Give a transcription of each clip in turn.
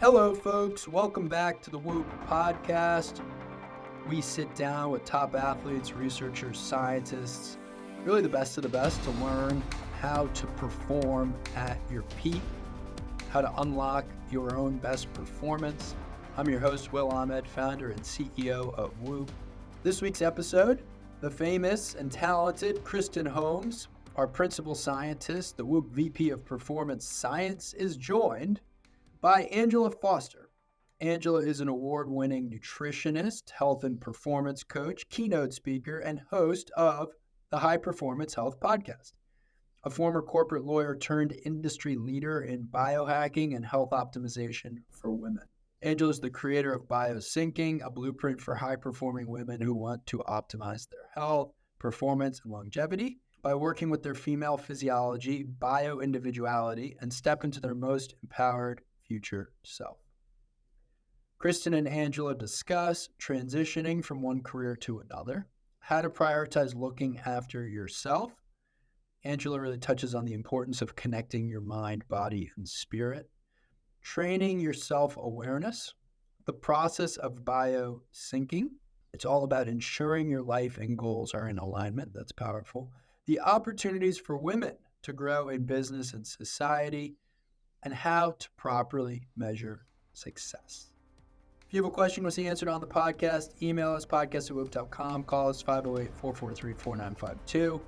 Hello, folks. Welcome back to the Whoop podcast. We sit down with top athletes, researchers, scientists, really the best of the best to learn how to perform at your peak, how to unlock your own best performance. I'm your host, Will Ahmed, founder and CEO of Whoop. This week's episode, the famous and talented Kristen Holmes, our principal scientist, the Whoop VP of Performance Science, is joined by Angela Foster. Angela is an award-winning nutritionist, health and performance coach, keynote speaker, and host of the High Performance Health Podcast. A former corporate lawyer turned industry leader in biohacking and health optimization for women. Angela is the creator of BioSyncing, a blueprint for high-performing women who want to optimize their health, performance, and longevity by working with their female physiology, bio-individuality, and step into their most empowered future self. Kristen and Angela discuss transitioning from one career to another, how to prioritize looking after yourself. Angela really touches on the importance of connecting your mind, body, and spirit, training your self-awareness, the process of biosyncing. It's all about ensuring your life and goals are in alignment. That's powerful. The opportunities for women to grow in business and society, and how to properly measure success. If you have a question you want to see answered on the podcast, email us podcast@whoop.com, call us 508-443-4952.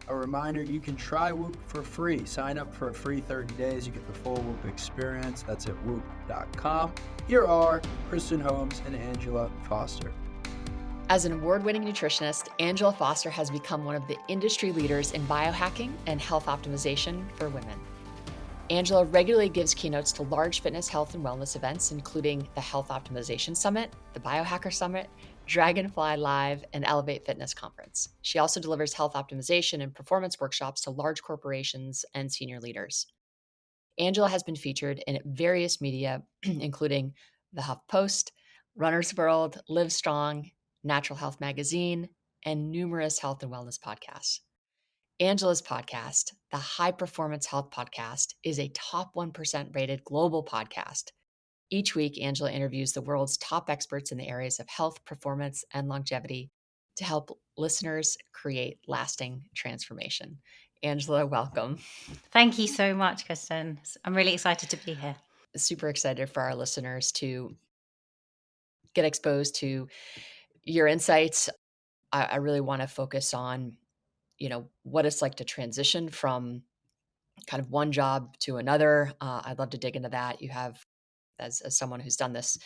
A reminder, you can try Whoop for free. Sign up for a free 30 days. You get the full Whoop experience. That's at whoop.com. Here are Kristen Holmes and Angela Foster. As an award-winning nutritionist, Angela Foster has become one of the industry leaders in biohacking and health optimization for women. Angela regularly gives keynotes to large fitness, health, and wellness events, including the Health Optimization Summit, the Biohacker Summit, Dragonfly Live, and Elevate Fitness Conference. She also delivers health optimization and performance workshops to large corporations and senior leaders. Angela has been featured in various media, including the HuffPost, Runner's World, Live Strong, Natural Health Magazine, and numerous health and wellness podcasts. Angela's podcast, the High Performance Health Podcast, is a top 1% rated global podcast. Each week, Angela interviews the world's top experts in the areas of health, performance, and longevity to help listeners create lasting transformation. Angela, welcome. Thank you so much, Kristen. I'm really excited to be here. Super excited for our listeners to get exposed to your insights. I really want to focus on, what it's like to transition from kind of one job to another. I'd love to dig into that. You have, as someone who's done this,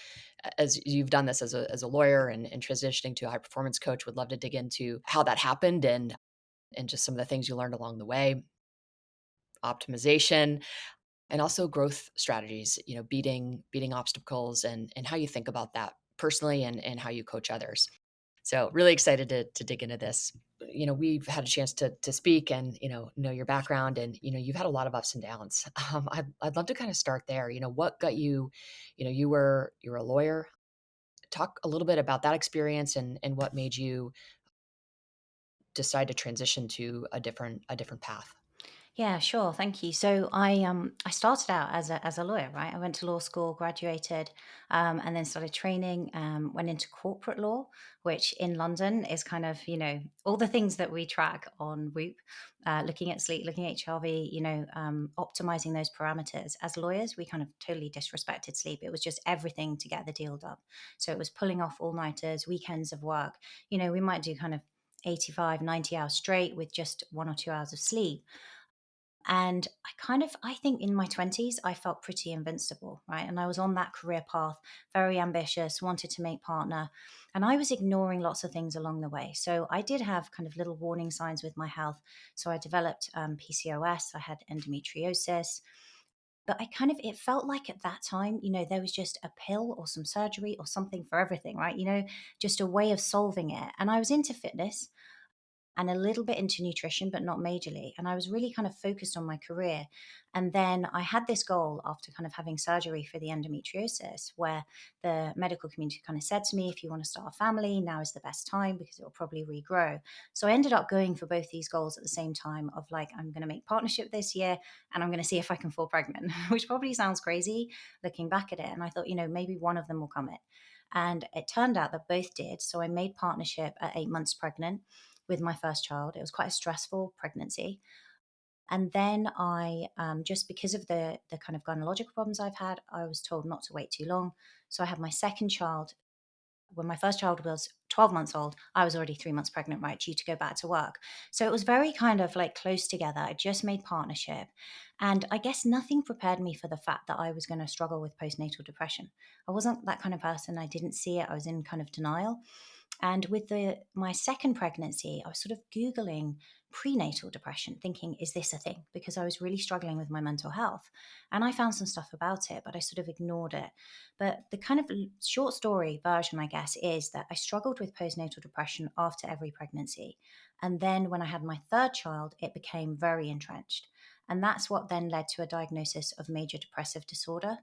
as you've done this as a lawyer and transitioning to a high performance coach, would love to dig into how that happened and just some of the things you learned along the way, optimization, and also growth strategies, beating obstacles and how you think about that personally and how you coach others. So really excited to dig into this. We've had a chance to speak and, know your background and, you've had a lot of ups and downs. I'd love to kind of start there. What got you, you were a lawyer. Talk a little bit about that experience and what made you decide to transition to a different path. Yeah, sure. Thank you. So I started out as a lawyer, right? I went to law school, graduated, and then started training. Went into corporate law, which in London is kind of all the things that we track on Whoop, looking at sleep, looking at HRV, optimizing those parameters. As lawyers, we kind of totally disrespected sleep. It was just everything to get the deal done. So it was pulling off all nighters, weekends of work. We might do kind of 85, 90 hours straight with just 1 or 2 hours of sleep. And I think in my 20s, I felt pretty invincible, right? And I was on that career path, very ambitious, wanted to make partner. And I was ignoring lots of things along the way. So I did have kind of little warning signs with my health. So I developed PCOS, I had endometriosis. But it felt like at that time, there was just a pill or some surgery or something for everything, right? Just a way of solving it. And I was into fitness. and a little bit into nutrition, but not majorly. And I was really kind of focused on my career. And then I had this goal after kind of having surgery for the endometriosis, where the medical community kind of said to me, if you want to start a family, now is the best time because it will probably regrow. So I ended up going for both these goals at the same time of like, I'm going to make partnership this year and I'm going to see if I can fall pregnant, which probably sounds crazy looking back at it. And I thought, maybe one of them will come in. And it turned out that both did. So I made partnership at 8 months pregnant with my first child. It was quite a stressful pregnancy. And then I, just because of the kind of gynecological problems I've had, I was told not to wait too long. So I had my second child. When my first child was 12 months old, I was already 3 months pregnant, right, due to go back to work. So it was very kind of like close together. I just made partnership. And I guess nothing prepared me for the fact that I was going to struggle with postnatal depression. I wasn't that kind of person. I didn't see it. I was in kind of denial. And with my second pregnancy, I was sort of Googling prenatal depression, thinking, is this a thing? Because I was really struggling with my mental health. And I found some stuff about it, but I sort of ignored it. But the kind of short story version, I guess, is that I struggled with postnatal depression after every pregnancy. And then when I had my third child, it became very entrenched. And that's what then led to a diagnosis of major depressive disorder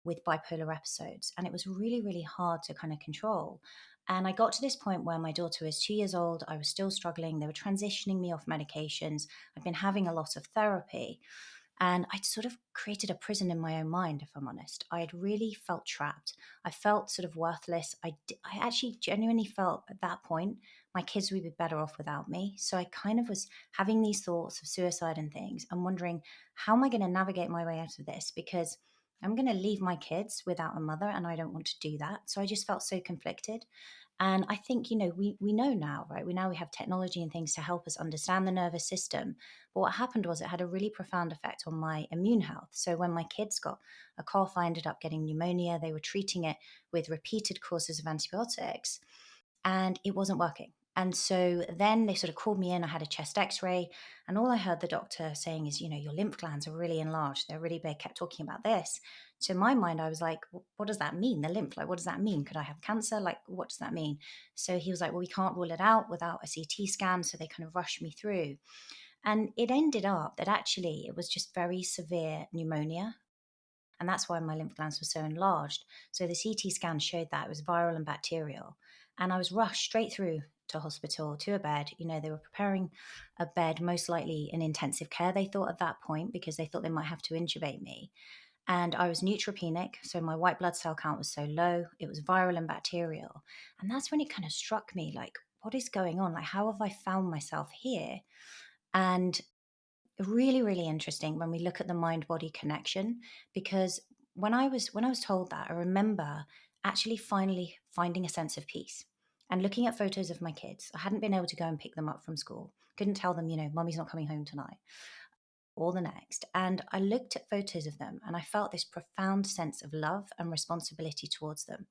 with bipolar episodes. And it was really, really hard to kind of control. And I got to this point where my daughter was 2 years old. I was still struggling. They were transitioning me off medications. I'd been having a lot of therapy. And I'd sort of created a prison in my own mind, if I'm honest. I had really felt trapped. I felt sort of worthless. I actually genuinely felt at that point my kids would be better off without me. So I kind of was having these thoughts of suicide and things and wondering, how am I going to navigate my way out of this? Because I'm going to leave my kids without a mother and I don't want to do that. So I just felt so conflicted. And I think, we know now, right? We have technology and things to help us understand the nervous system. But what happened was it had a really profound effect on my immune health. So when my kids got a cough, I ended up getting pneumonia. They were treating it with repeated courses of antibiotics and it wasn't working. And so then they sort of called me in. I had a chest x ray, and all I heard the doctor saying is, your lymph glands are really enlarged. They're really big, kept talking about this. So in my mind, I was like, what does that mean? The lymph, like, what does that mean? Could I have cancer? Like, what does that mean? So he was like, well, we can't rule it out without a CT scan. So they kind of rushed me through. And it ended up that actually it was just very severe pneumonia. And that's why my lymph glands were so enlarged. So the CT scan showed that it was viral and bacterial. And I was rushed straight through to hospital, to a bed. They were preparing a bed, most likely in intensive care, they thought at that point, because they thought they might have to intubate me. And I was neutropenic. So my white blood cell count was so low. It was viral and bacterial. And that's when it kind of struck me like, what is going on? Like, how have I found myself here? And really, really interesting when we look at the mind body connection, because when I was told that, I remember actually finally finding a sense of peace and looking at photos of my kids. I hadn't been able to go and pick them up from school, couldn't tell them, mommy's not coming home tonight or the next. And I looked at photos of them and I felt this profound sense of love and responsibility towards them.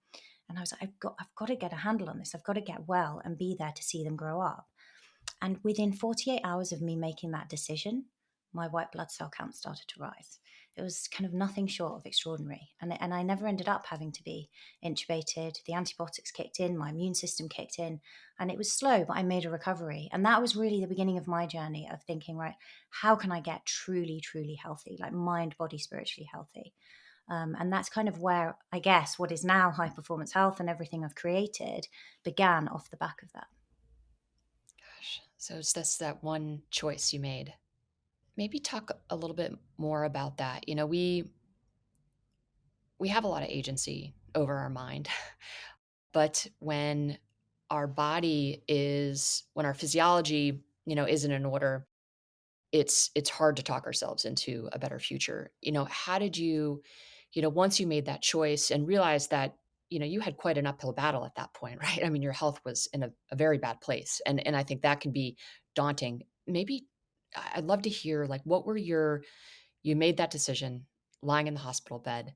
And I was like, I've got to get a handle on this. I've got to get well and be there to see them grow up. And within 48 hours of me making that decision, my white blood cell count started to rise. It was kind of nothing short of extraordinary. And I never ended up having to be intubated. The antibiotics kicked in, my immune system kicked in, and it was slow, but I made a recovery. And that was really the beginning of my journey of thinking, right, how can I get truly, truly healthy, like mind, body, spiritually healthy? And that's kind of where I guess what is now high performance health and everything I've created began off the back of that. Gosh. So it's just that one choice you made. Maybe talk a little bit more about that. We have a lot of agency over our mind, but when our physiology, isn't in order, it's hard to talk ourselves into a better future. How did you, once you made that choice and realized that, you had quite an uphill battle at that point, right? I mean, your health was in a very bad place. And I think that can be daunting. Maybe I'd love to hear, like, you made that decision lying in the hospital bed.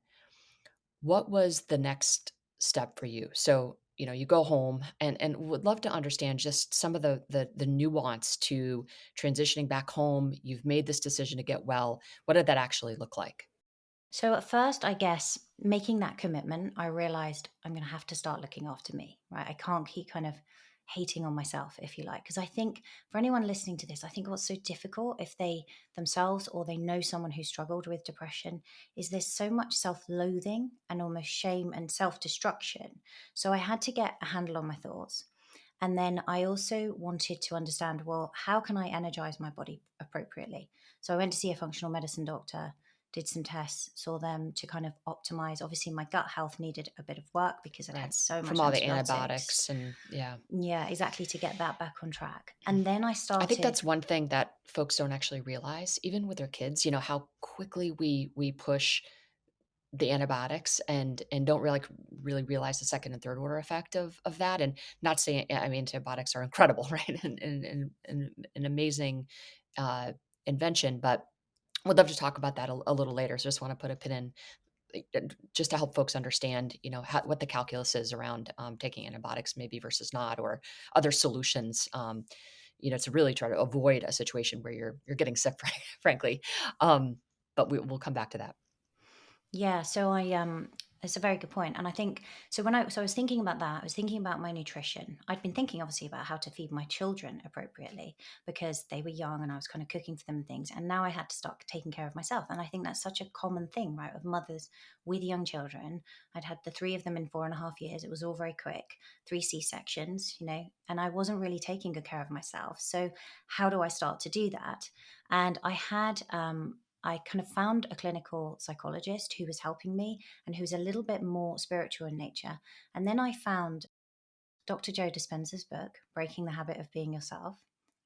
What was the next step for you? So, you go home and would love to understand just some of the nuance to transitioning back home. You've made this decision to get well. What did that actually look like? So at first, I guess making that commitment, I realized I'm going to have to start looking after me, right? I can't keep kind of hating on myself, if you like. Because I think for anyone listening to this, I think what's so difficult if they themselves or they know someone who struggled with depression is there's so much self-loathing and almost shame and self-destruction. So I had to get a handle on my thoughts. And then I also wanted to understand, well, how can I energize my body appropriately? So I went to see a functional medicine doctor, did some tests, saw them to kind of optimize. Obviously, my gut health needed a bit of work because I'd Right. had so From much all the antibiotics. antibiotics and yeah. Yeah, exactly, to get that back on track. And then I I think started. that's one thing that folks don't actually realize, even with their kids, how quickly we push the antibiotics and don't really realize the second and third order effect of that. And not saying, I mean, antibiotics are incredible, right? And an amazing uh, invention, but would love to talk about that a little later. So just want to put a pin in just to help folks understand, what the calculus is around taking antibiotics maybe versus not, or other solutions, to really try to avoid a situation where you're getting sick, frankly. Um, but we'll come back to that. Yeah, so it's a very good point. And I think so I was thinking about that, I was thinking about my nutrition. I'd been thinking obviously about how to feed my children appropriately because they were young and I was kind of cooking for them and things. And now I had to start taking care of myself. And I think that's such a common thing, right? Of mothers with young children. I'd had the three of them in 4.5 years. It was all very quick, three C-sections, and I wasn't really taking good care of myself. So how do I start to do that? And I kind of found a clinical psychologist who was helping me and who was a little bit more spiritual in nature. And then I found Dr. Joe Dispenza's book, Breaking the Habit of Being Yourself.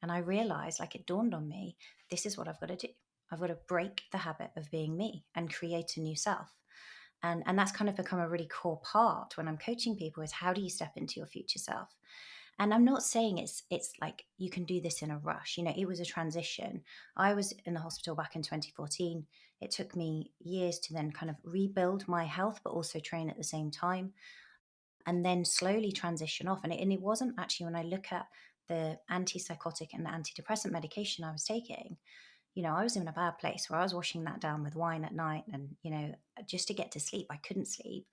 And I realized, like, it dawned on me, this is what I've got to do. I've got to break the habit of being me and create a new self. And that's kind of become a really core part when I'm coaching people is how do you step into your future self? And I'm not saying it's like you can do this in a rush. It was a transition. I was in the hospital back in 2014. It took me years to then kind of rebuild my health, but also train at the same time, and then slowly transition off. And it wasn't actually when I look at the antipsychotic and antidepressant medication I was taking, I was in a bad place where I was washing that down with wine at night and, just to get to sleep, I couldn't sleep.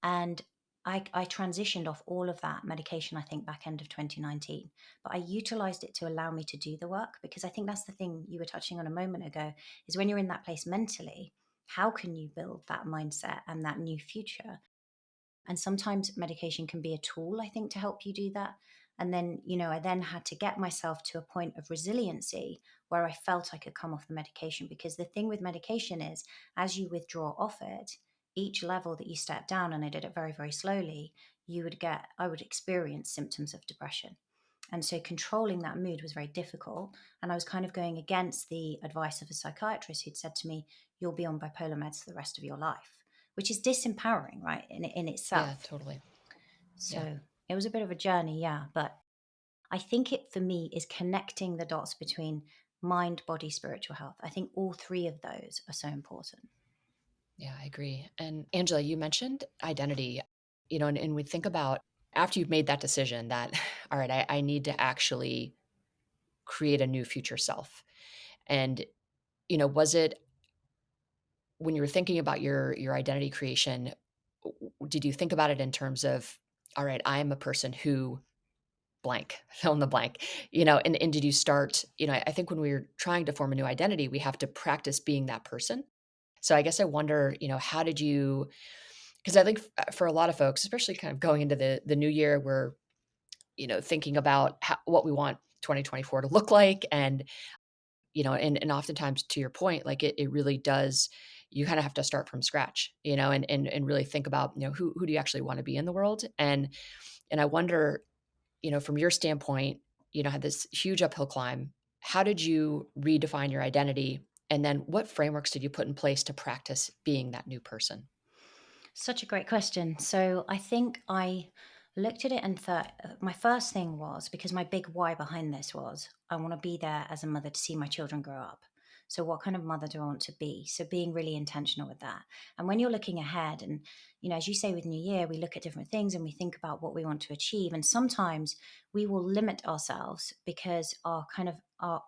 And I transitioned off all of that medication, I think, back end of 2019. But I utilized it to allow me to do the work because I think that's the thing you were touching on a moment ago is when you're in that place mentally, how can you build that mindset and that new future? And sometimes medication can be a tool, I think, to help you do that. And then, I then had to get myself to a point of resiliency where I felt I could come off the medication. Because the thing with medication is, as you withdraw off it, each level that you step down, and I did it very, very slowly, I would experience symptoms of depression. And so controlling that mood was very difficult. And I was kind of going against the advice of a psychiatrist who'd said to me, you'll be on bipolar meds for the rest of your life, which is disempowering, right, in Yeah, itself. totally. Yeah. So it was a bit of a journey, yeah. But I think it for me is connecting the dots between mind, body, spiritual health. I think all three of those are so important. Yeah, I agree. And Angela, you mentioned identity, and we think about after you've made that decision that, all right, I need to actually create a new future self. And, was it when you were thinking about your identity creation, did you think about it in terms of, all right, I am a person who blank, fill in the blank, and did you start, I think when we're trying to form a new identity, we have to practice being that person. So I guess I wonder, how did you, because I think for a lot of folks, especially kind of going into the new year, we're, thinking about what we want 2024 to look like. And, and oftentimes to your point, like it really does, you kind of have to start from scratch, and really think about, who do you actually want to be in the world? And I wonder, from your standpoint, had this huge uphill climb. How did you redefine your identity? And then what frameworks did you put in place to practice being that new person? Such a great question. So I think I looked at it and thought my first thing was because my big why behind this was I want to be there as a mother to see my children grow up. So what kind of mother do I want to be? So being really intentional with that. And when you're looking ahead and as you say with New Year, we look at different things and we think about what we want to achieve. And sometimes we will limit ourselves because our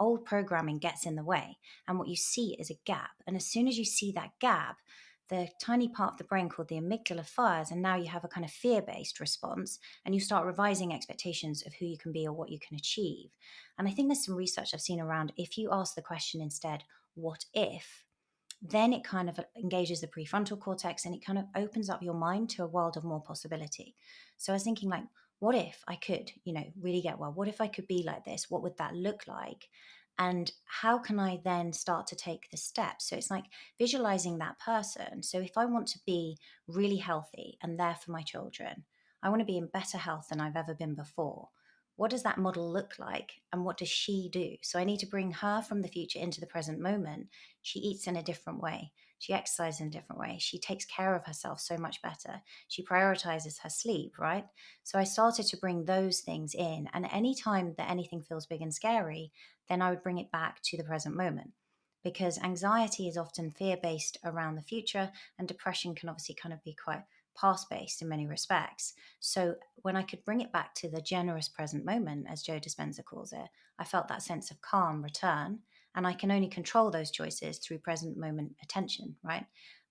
old programming gets in the way. And what you see is a gap. And as soon as you see that gap, the tiny part of the brain called the amygdala fires, and now you have a kind of fear-based response, and you start revising expectations of who you can be or what you can achieve. And I think there's some research I've seen around, if you ask the question instead, what if, then it kind of engages the prefrontal cortex and it kind of opens up your mind to a world of more possibility. So I was thinking, like, what if I could, really get well? What if I could be like this? What would that look like? And how can I then start to take the steps? So it's like visualizing that person. So if I want to be really healthy and there for my children, I want to be in better health than I've ever been before. What does that model look like? And what does she do? So I need to bring her from the future into the present moment. She eats in a different way. She exercises in a different way. She takes care of herself so much better. She prioritizes her sleep, right? So I started to bring those things in. And anytime that anything feels big and scary, then I would bring it back to the present moment. Because anxiety is often fear based around the future, and depression can obviously kind of be quite past based in many respects. So when I could bring it back to the generous present moment, as Joe Dispenza calls it, I felt that sense of calm return. And I can only control those choices through present moment attention, right?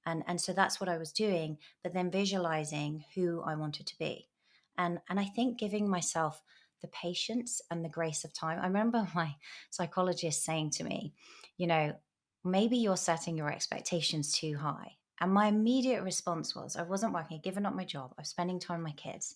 And so that's what I was doing, but then visualizing who I wanted to be. And I think giving myself the patience and the grace of time. I remember my psychologist saying to me, maybe you're setting your expectations too high. And my immediate response was, I wasn't working, I'd given up my job, I was spending time with my kids.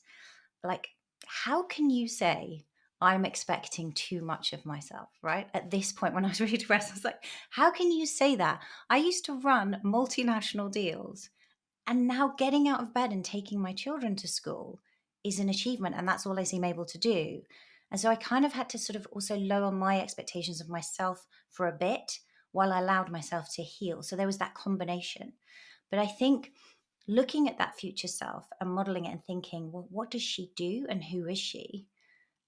Like, how can you say I'm expecting too much of myself, right? At this point, when I was really depressed, I was like, how can you say that? I used to run multinational deals, and now getting out of bed and taking my children to school is an achievement. And that's all I seem able to do. And so I kind of had to sort of also lower my expectations of myself for a bit while I allowed myself to heal. So there was that combination. But I think looking at that future self and modeling it and thinking, well, what does she do and who is she?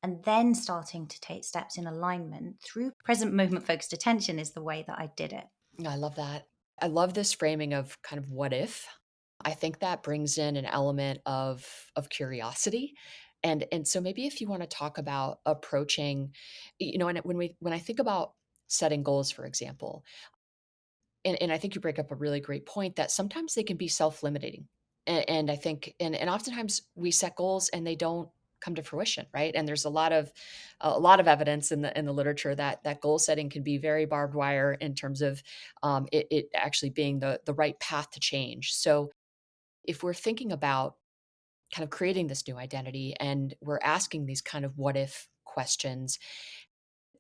And then starting to take steps in alignment through present moment focused attention is the way that I did it. I love that. I love this framing of kind of what if. I think that brings in an element of curiosity. And so maybe if you want to talk about approaching, and when I think about setting goals, for example, and I think you break up a really great point that sometimes they can be self-limiting. And I think and oftentimes we set goals and they don't come to fruition, right? And there's a lot of evidence in the literature that goal setting can be very barbed wire in terms of it actually being the right path to change. So if we're thinking about kind of creating this new identity and we're asking these kind of what if questions,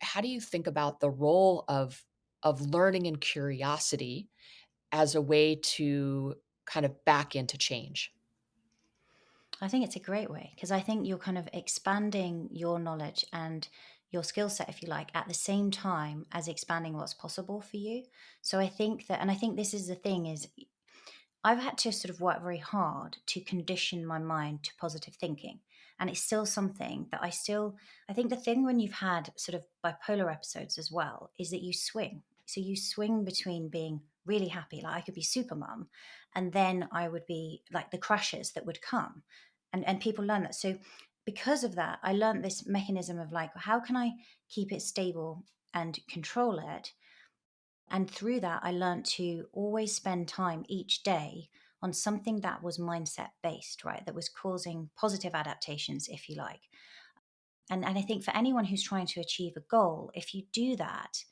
how do you think about the role of learning and curiosity as a way to kind of back into change? I think it's a great way because I think you're kind of expanding your knowledge and your skill set, if you like, at the same time as expanding what's possible for you. So I think that, and I think this is the thing is I've had to sort of work very hard to condition my mind to positive thinking. And it's still something that I think the thing when you've had sort of bipolar episodes as well is that you swing. So you swing between being really happy, like I could be super mum, and then I would be like the crashes that would come. And people learn that. So because of that, I learned this mechanism of like, how can I keep it stable and control it? And through that, I learned to always spend time each day on something that was mindset based, right? That was causing positive adaptations, if you like. And I think for anyone who's trying to achieve a goal, if you do that,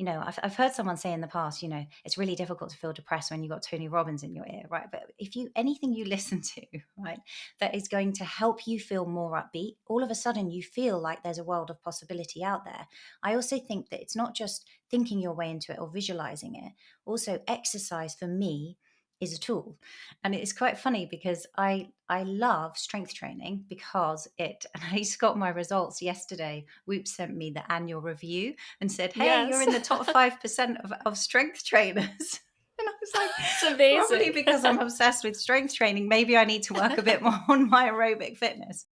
I've heard someone say in the past, it's really difficult to feel depressed when you've got Tony Robbins in your ear, right? But if anything you listen to, right, that is going to help you feel more upbeat, all of a sudden you feel like there's a world of possibility out there. I also think that it's not just thinking your way into it or visualizing it. Also, exercise for me is a tool. And it's quite funny because I love strength training because and I just got my results yesterday. Whoop sent me the annual review and said, hey, you're Yes. in the top 5% of strength trainers. And I was like, It's probably amazing. because I'm obsessed with strength training, maybe I need to work a bit more on my aerobic fitness.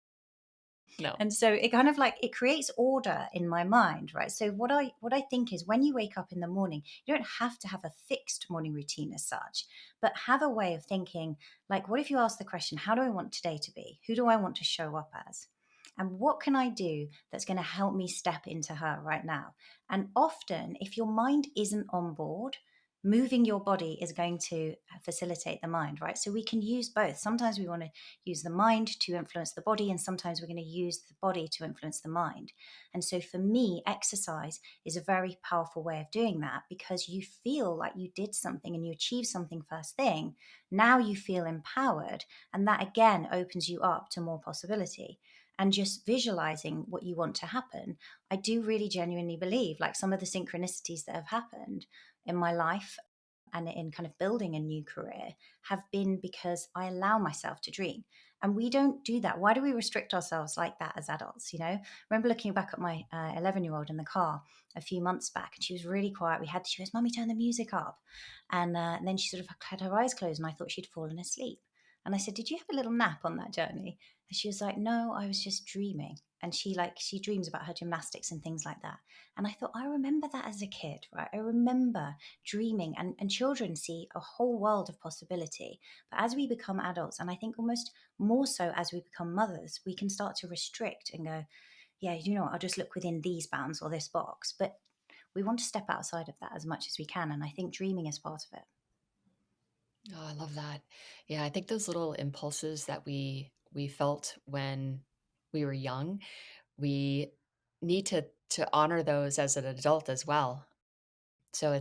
No. And so it kind of like it creates order in my mind, right? So what I think is when you wake up in the morning, you don't have to have a fixed morning routine as such, but have a way of thinking, like, what if you ask the question, how do I want today to be? Who do I want to show up as? And what can I do that's going to help me step into her right now? And often, if your mind isn't on board, moving your body is going to facilitate the mind, right? So we can use both. Sometimes we want to use the mind to influence the body, and sometimes we're going to use the body to influence the mind. And so for me, exercise is a very powerful way of doing that, because you feel like you did something and you achieved something first thing. Now you feel empowered, and that again opens you up to more possibility. And just visualizing what you want to happen, I do really genuinely believe, like, some of the synchronicities that have happened in my life and in kind of building a new career have been because I allow myself to dream. And we don't do that. Why do we restrict ourselves like that as adults? You know, I remember looking back at my 11-year-old in the car a few months back, and she was really quiet. She goes, "Mummy, turn the music up." And then she sort of had her eyes closed, and I thought she'd fallen asleep. And I said, "Did you have a little nap on that journey?" And she was like, "No, I was just dreaming." And she dreams about her gymnastics and things like that. And I thought, I remember that as a kid, right? I remember dreaming, and children see a whole world of possibility. But as we become adults, and I think almost more so as we become mothers, we can start to restrict and go, yeah, I'll just look within these bounds or this box. But we want to step outside of that as much as we can. And I think dreaming is part of it. Oh, I love that. Yeah, I think those little impulses that we felt when we were young, we need to honor those as an adult as well. So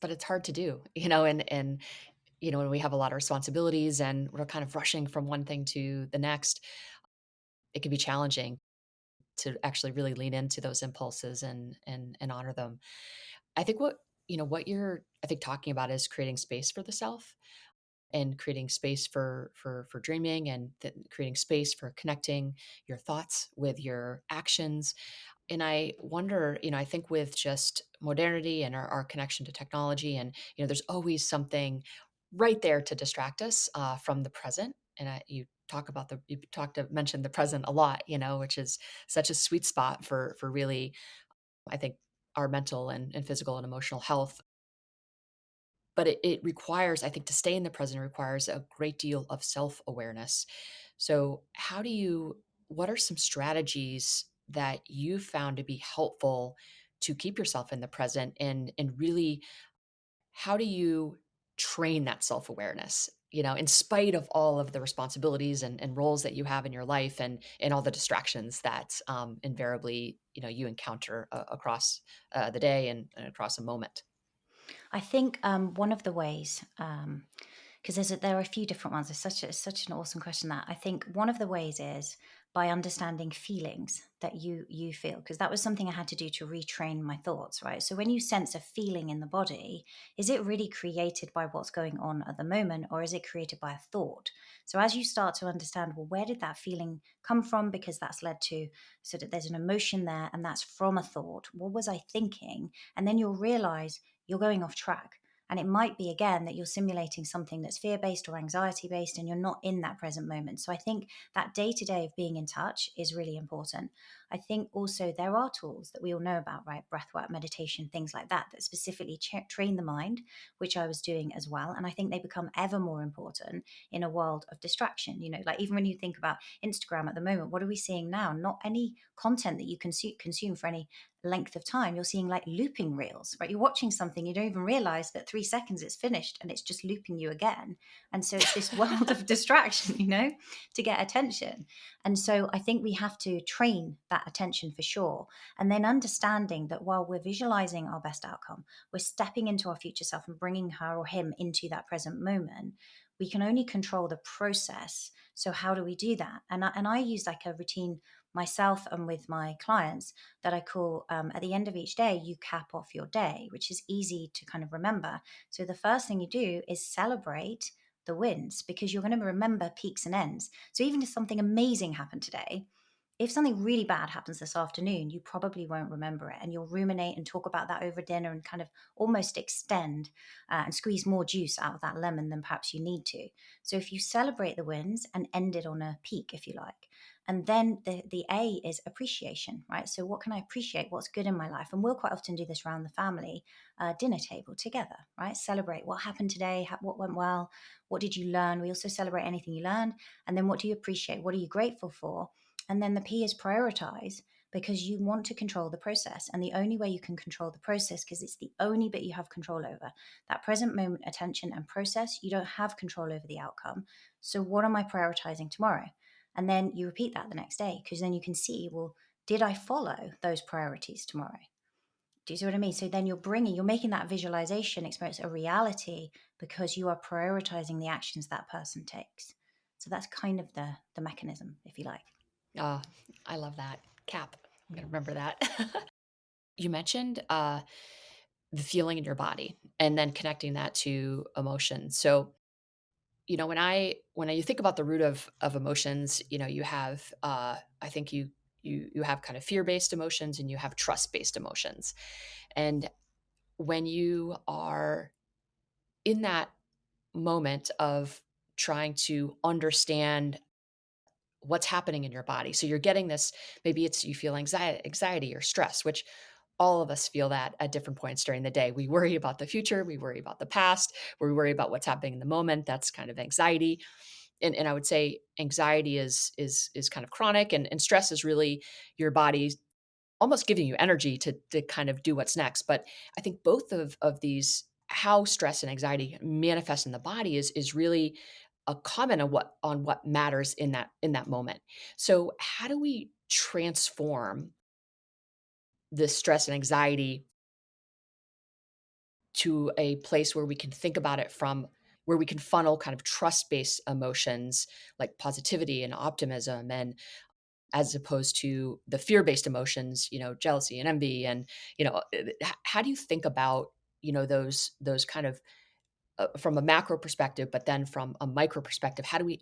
but it's hard to do, and when we have a lot of responsibilities and we're kind of rushing from one thing to the next, it can be challenging to actually really lean into those impulses and honor them. I think what you're I think talking about is creating space for the self and creating space for dreaming and creating space for connecting your thoughts with your actions. And I wonder, I think with just modernity and our connection to technology, and there's always something right there to distract us from the present. And you mentioned the present a lot, which is such a sweet spot for really, I think, our mental and physical and emotional health. But it requires, I think, to stay in the present requires a great deal of self-awareness. So what are some strategies that you found to be helpful to keep yourself in the present, and really, how do you train that self-awareness, in spite of all of the responsibilities and roles that you have in your life, and all the distractions that invariably, you encounter across the day and across a moment? I think one of the ways, because there are a few different ones. It's such an awesome question. That I think one of the ways is by understanding feelings that you feel, because that was something I had to do to retrain my thoughts. Right. So when you sense a feeling in the body, is it really created by what's going on at the moment, or is it created by a thought? So as you start to understand, well, where did that feeling come from? Because that's led to, so that there's an emotion there, and that's from a thought. What was I thinking? And then you'll realize you're going off track. And it might be, again, that you're simulating something that's fear based or anxiety based, and you're not in that present moment. So I think that day to day of being in touch is really important. I think also there are tools that we all know about, right? Breathwork, meditation, things like that, that specifically train the mind, which I was doing as well. And I think they become ever more important in a world of distraction. Like, even when you think about Instagram at the moment, what are we seeing now? Not any content that you can consume for any length of time. You're seeing like looping reels, right? You're watching something, you don't even realize that 3 seconds it's finished, and it's just looping you again. And so it's this world of distraction, to get attention. And so I think we have to train that attention for sure. And then understanding that while we're visualizing our best outcome, we're stepping into our future self and bringing her or him into that present moment. We can only control the process. So how do we do that? And I use like a routine myself and with my clients that I call, at the end of each day, you cap off your day, which is easy to kind of remember. So the first thing you do is celebrate the wins, because you're going to remember peaks and ends. So even if something amazing happened today, if something really bad happens this afternoon, you probably won't remember it, and you'll ruminate and talk about that over dinner and kind of almost extend and squeeze more juice out of that lemon than perhaps you need to. So if you celebrate the wins and end it on a peak, if you like, and then the A is appreciation, right? So what can I appreciate? What's good in my life? And we'll quite often do this around the family dinner table together, right? Celebrate what happened today, what went well, what did you learn? We also celebrate anything you learned. And then what do you appreciate? What are you grateful for? And then the P is prioritize. because you want to control the process. And the only way you can control the process, because it's the only bit you have control over, that present moment attention and process, you don't have control over the outcome. So what am I prioritizing tomorrow? And then you repeat that the next day, because then you can see, well, did I follow those priorities tomorrow? Do you see what I mean? So then you're making that visualization experience a reality because you are prioritizing the actions that person takes. So that's kind of the mechanism, if you like. Oh, I love that. Cap. I'm going to remember that. You mentioned the feeling in your body and then connecting that to emotion. So, when you think about the root of emotions, you have I think you have kind of fear-based emotions and you have trust-based emotions. And when you are in that moment of trying to understand what's happening in your body. So you're getting this, maybe it's you feel anxiety or stress, which all of us feel that at different points during the day. We worry about the future, we worry about the past, we worry about what's happening in the moment. That's kind of anxiety. And I would say anxiety is kind of chronic, and stress is really your body almost giving you energy to kind of do what's next. But I think both of these, how stress and anxiety manifest in the body is really a comment on what matters in that moment. So how do we transform this stress and anxiety to a place where we can think about it from where we can funnel kind of trust-based emotions like positivity and optimism, and as opposed to the fear-based emotions, jealousy and envy, and how do you think about those kind of from a macro perspective, but then from a micro perspective, how do we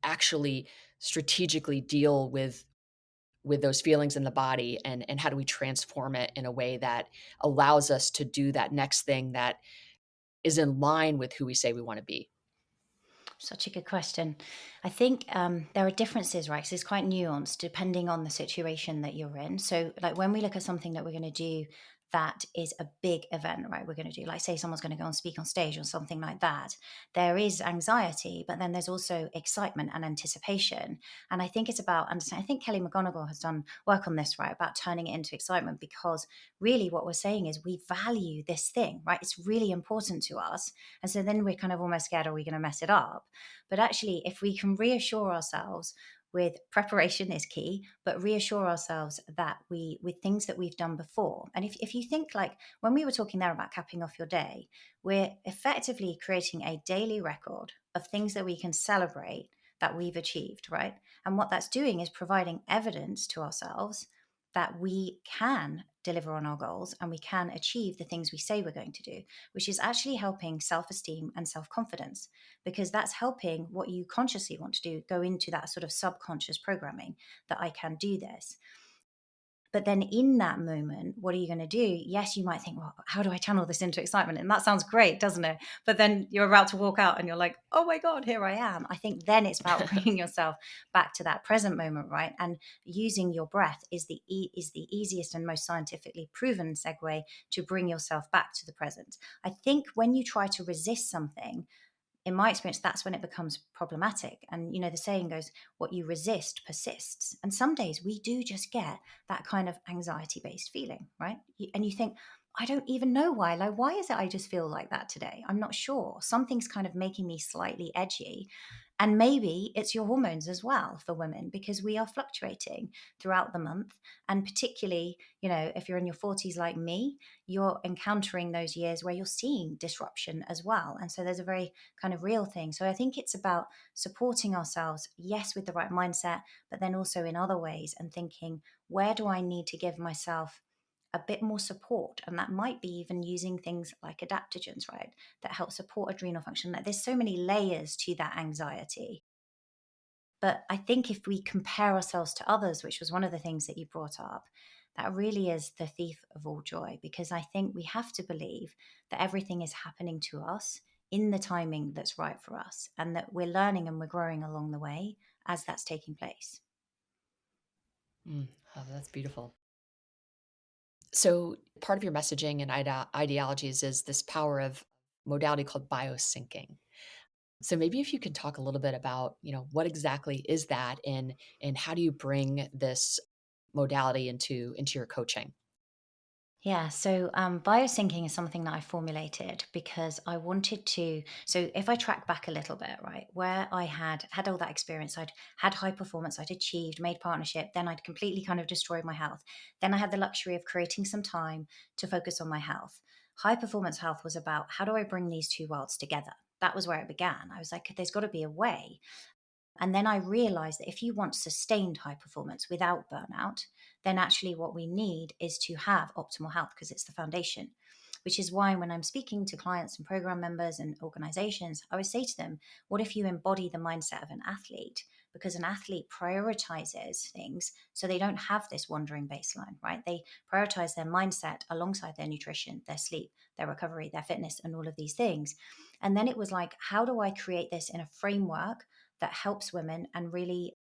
actually strategically deal with those feelings in the body, and how do we transform it in a way that allows us to do that next thing that is in line with who we say we want to be? Such a good question. I think there are differences, right? So it's quite nuanced depending on the situation that you're in. So, like when we look at something that we're going to do that is a big event, right? We're going to do, like, say, someone's going to go and speak on stage or something like that. There is anxiety, but then there's also excitement and anticipation. And I think it's about understanding. I think Kelly McGonigal has done work on this, right? About turning it into excitement, because really what we're saying is we value this thing, right? It's really important to us. And so then we're kind of almost scared, are we going to mess it up? But actually, if we can reassure ourselves with preparation is key, but reassure ourselves that with things that we've done before. And if you think, like when we were talking there about capping off your day, we're effectively creating a daily record of things that we can celebrate that we've achieved, right? And what that's doing is providing evidence to ourselves that we can deliver on our goals and we can achieve the things we say we're going to do, which is actually helping self-esteem and self-confidence, because that's helping what you consciously want to do go into that sort of subconscious programming that I can do this. But then in that moment, what are you going to do? Yes, you might think, well, how do I channel this into excitement? And that sounds great, doesn't it? But then you're about to walk out and you're like, oh my God, here I am. I think then it's about bringing yourself back to that present moment, right? And using your breath is the easiest and most scientifically proven segue to bring yourself back to the present. I think when you try to resist something, in my experience, that's when it becomes problematic. And, the saying goes, what you resist persists. And some days we do just get that kind of anxiety based feeling, right? And you think, I don't even know why. Like, why is it I just feel like that today? I'm not sure. Something's kind of making me slightly edgy. And maybe it's your hormones as well for women, because we are fluctuating throughout the month. And particularly, if you're in your 40s like me, you're encountering those years where you're seeing disruption as well. And so there's a very kind of real thing. So I think it's about supporting ourselves, yes, with the right mindset, but then also in other ways, and thinking, where do I need to give myself a bit more support? And that might be even using things like adaptogens, right, that help support adrenal function. Like, there's so many layers to that anxiety. But I think if we compare ourselves to others, which was one of the things that you brought up, that really is the thief of all joy, because I think we have to believe that everything is happening to us in the timing that's right for us, and that we're learning and we're growing along the way as that's taking place. Oh, that's beautiful. So part of your messaging and ideologies is this power of modality called BioSyncing. So maybe if you could talk a little bit about, what exactly is that, and how do you bring this modality into your coaching? Yeah, so BioSyncing is something that I formulated because I wanted to. So if I track back a little bit, right, where I had all that experience, I'd had high performance, I'd achieved, made partnership, then I'd completely kind of destroyed my health. Then I had the luxury of creating some time to focus on my health. High performance health was about how do I bring these two worlds together? That was where it began. I was like, there's got to be a way. And then I realized that if you want sustained high performance without burnout, then actually what we need is to have optimal health because it's the foundation. Which is why when I'm speaking to clients and program members and organizations, I always say to them, what if you embody the mindset of an athlete? Because an athlete prioritizes things so they don't have this wandering baseline, right? They prioritize their mindset alongside their nutrition, their sleep, their recovery, their fitness, and all of these things. And then it was like, how do I create this in a framework that helps women and really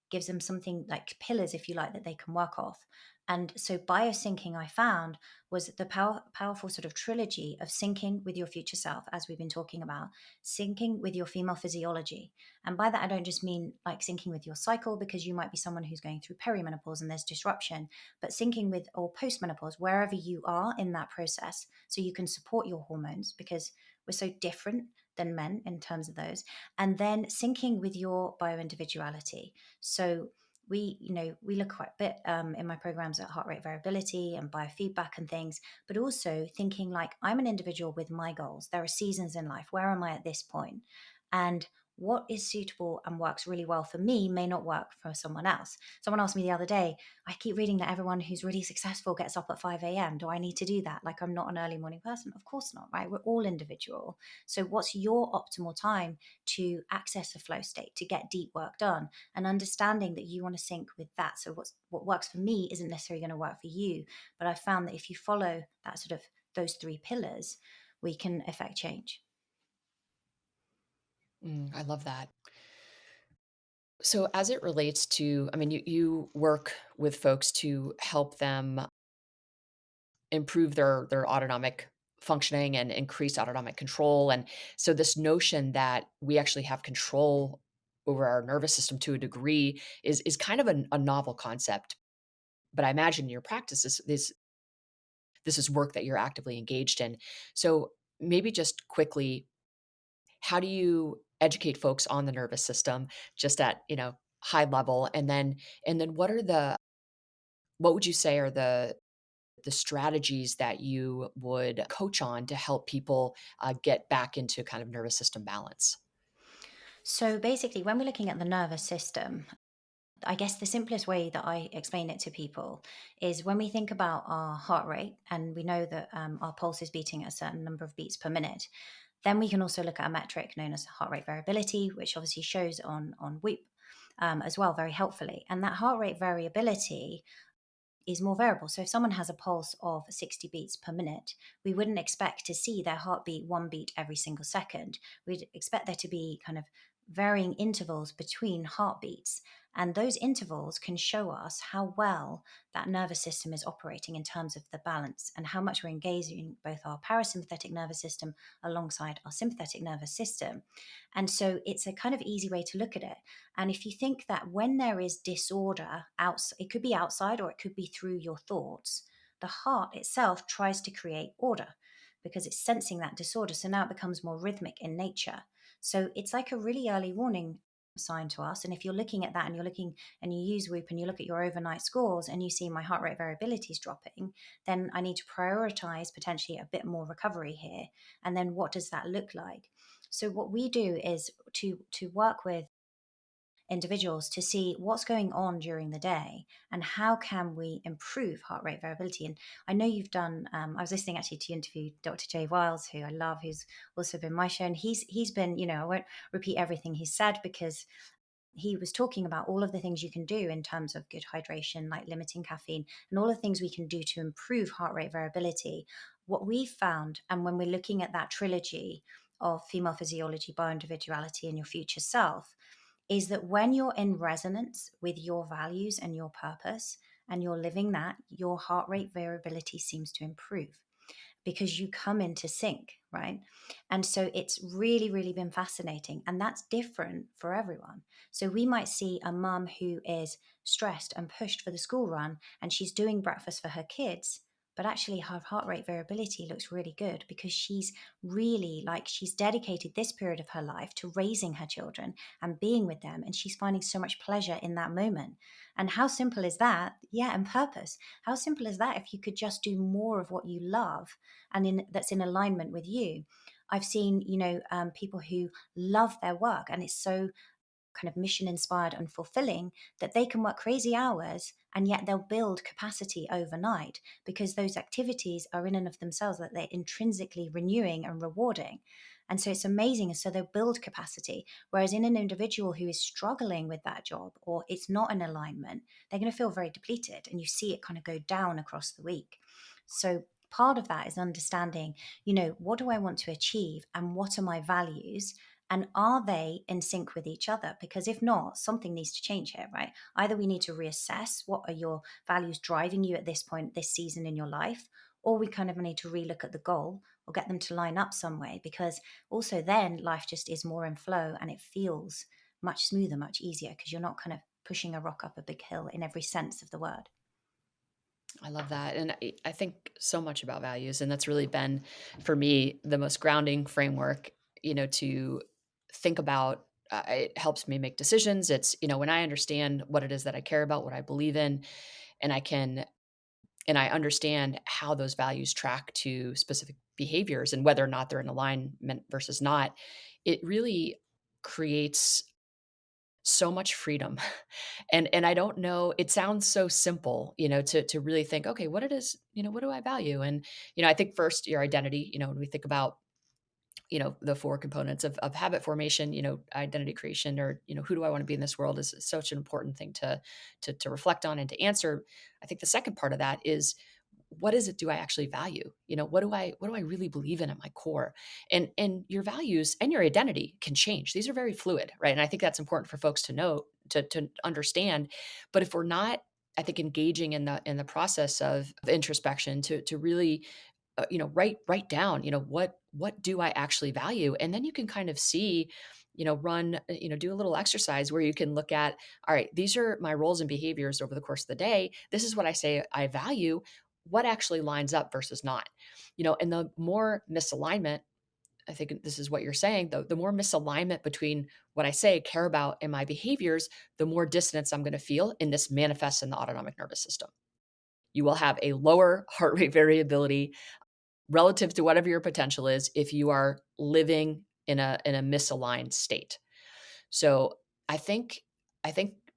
gives them something like pillars, if you like, that they can work off. And so biosyncing, I found, was the powerful sort of trilogy of syncing with your future self, as we've been talking about, syncing with your female physiology. And by that, I don't just mean like syncing with your cycle, because you might be someone who's going through perimenopause and there's disruption, but syncing with or postmenopause, wherever you are in that process, so you can support your hormones because we're so different than men in terms of those. And then syncing with your bioindividuality. So we look quite a bit in my programs at heart rate variability and biofeedback and things, but also thinking like I'm an individual with my goals. There are seasons in life. Where am I at this point? And what is suitable and works really well for me may not work for someone else. Someone asked me the other day, I keep reading that everyone who's really successful gets up at 5 a.m. Do I need to do that? Like I'm not an early morning person. Of course not, right? We're all individual. So what's your optimal time to access a flow state, to get deep work done, and understanding that you want to sync with that. So what works for me isn't necessarily going to work for you. But I found that if you follow that sort of those three pillars, we can affect change. I love that. So, as it relates to, I mean, you work with folks to help them improve their autonomic functioning and increase autonomic control. And so, this notion that we actually have control over our nervous system to a degree is kind of a novel concept. But I imagine in your practice, this is work that you're actively engaged in. So, maybe just quickly, how do you educate folks on the nervous system just at, high level? And then what would you say are the strategies that you would coach on to help people get back into kind of nervous system balance? So basically, when we're looking at the nervous system, I guess the simplest way that I explain it to people is when we think about our heart rate and we know that our pulse is beating at a certain number of beats per minute, then we can also look at a metric known as heart rate variability, which obviously shows on Whoop as well, very helpfully. And that heart rate variability is more variable. So if someone has a pulse of 60 beats per minute, we wouldn't expect to see their heartbeat one beat every single second. We'd expect there to be kind of varying intervals between heartbeats. And those intervals can show us how well that nervous system is operating in terms of the balance and how much we're engaging both our parasympathetic nervous system alongside our sympathetic nervous system. And so it's a kind of easy way to look at it. And if you think that when there is disorder, it could be outside or it could be through your thoughts, the heart itself tries to create order because it's sensing that disorder. So now it becomes more rhythmic in nature. So it's like a really early warning sign to us. And if you're looking at that and you're looking and you use Whoop and you look at your overnight scores and you see my heart rate variability is dropping, then I need to prioritize potentially a bit more recovery here. And then what does that look like? So what we do is to work with individuals to see what's going on during the day and how can we improve heart rate variability. And I know you've done I was listening actually to you interview Dr. Jay Wiles, who I love, who's also been my show, and he's been, I won't repeat everything he said because he was talking about all of the things you can do in terms of good hydration, like limiting caffeine, and all the things we can do to improve heart rate variability. What we've found, and when we're looking at that trilogy of female physiology, bioindividuality, and your future self, is that when you're in resonance with your values and your purpose and you're living that, your heart rate variability seems to improve because you come into sync, right? And so it's really, really been fascinating. And that's different for everyone. So we might see a mum who is stressed and pushed for the school run, and she's doing breakfast for her kids, but actually her heart rate variability looks really good because she's really, like, she's dedicated this period of her life to raising her children and being with them, and she's finding so much pleasure in that moment. And how simple is that? Yeah, and purpose. How simple is that if you could just do more of what you love and that's in alignment with you? I've seen, people who love their work, and it's so kind of mission inspired and fulfilling that they can work crazy hours, and yet they'll build capacity overnight because those activities are in and of themselves that they're intrinsically renewing and rewarding. And so it's amazing. And so they'll build capacity. Whereas in an individual who is struggling with that job or it's not in alignment, they're going to feel very depleted. And you see it kind of go down across the week. So part of that is understanding, what do I want to achieve and what are my values? And are they in sync with each other? Because if not, something needs to change here, right? Either we need to reassess what are your values driving you at this point, this season in your life, or we kind of need to relook at the goal or get them to line up some way. Because also then life just is more in flow and it feels much smoother, much easier because you're not kind of pushing a rock up a big hill in every sense of the word. I love that. And I think so much about values. And that's really been, for me, the most grounding framework, to think about. It helps me make decisions. It's, when I understand what it is that I care about, what I believe in, and I understand how those values track to specific behaviors and whether or not they're in alignment versus not, it really creates so much freedom. And I don't know, it sounds so simple, to really think, okay, what it is, what do I value? And, I think first your identity, when we think about, the four components of habit formation, identity creation, or, who do I want to be in this world is such an important thing to reflect on and to answer. I think the second part of that is, what is it do I actually value? What do I really believe in at my core? And your values and your identity can change. These are very fluid, right? And I think that's important for folks to know, to understand. But if we're not, I think, engaging in the process of introspection to really write down, what do I actually value? And then you can kind of see, run, do a little exercise where you can look at, all right, these are my roles and behaviors over the course of the day. This is what I say I value. What actually lines up versus not? And the more misalignment, I think this is what you're saying, the more misalignment between what I say, care about, and my behaviors, the more dissonance I'm going to feel, and this manifests in the autonomic nervous system. You will have a lower heart rate variability relative to whatever your potential is if you are living in a misaligned state. So I think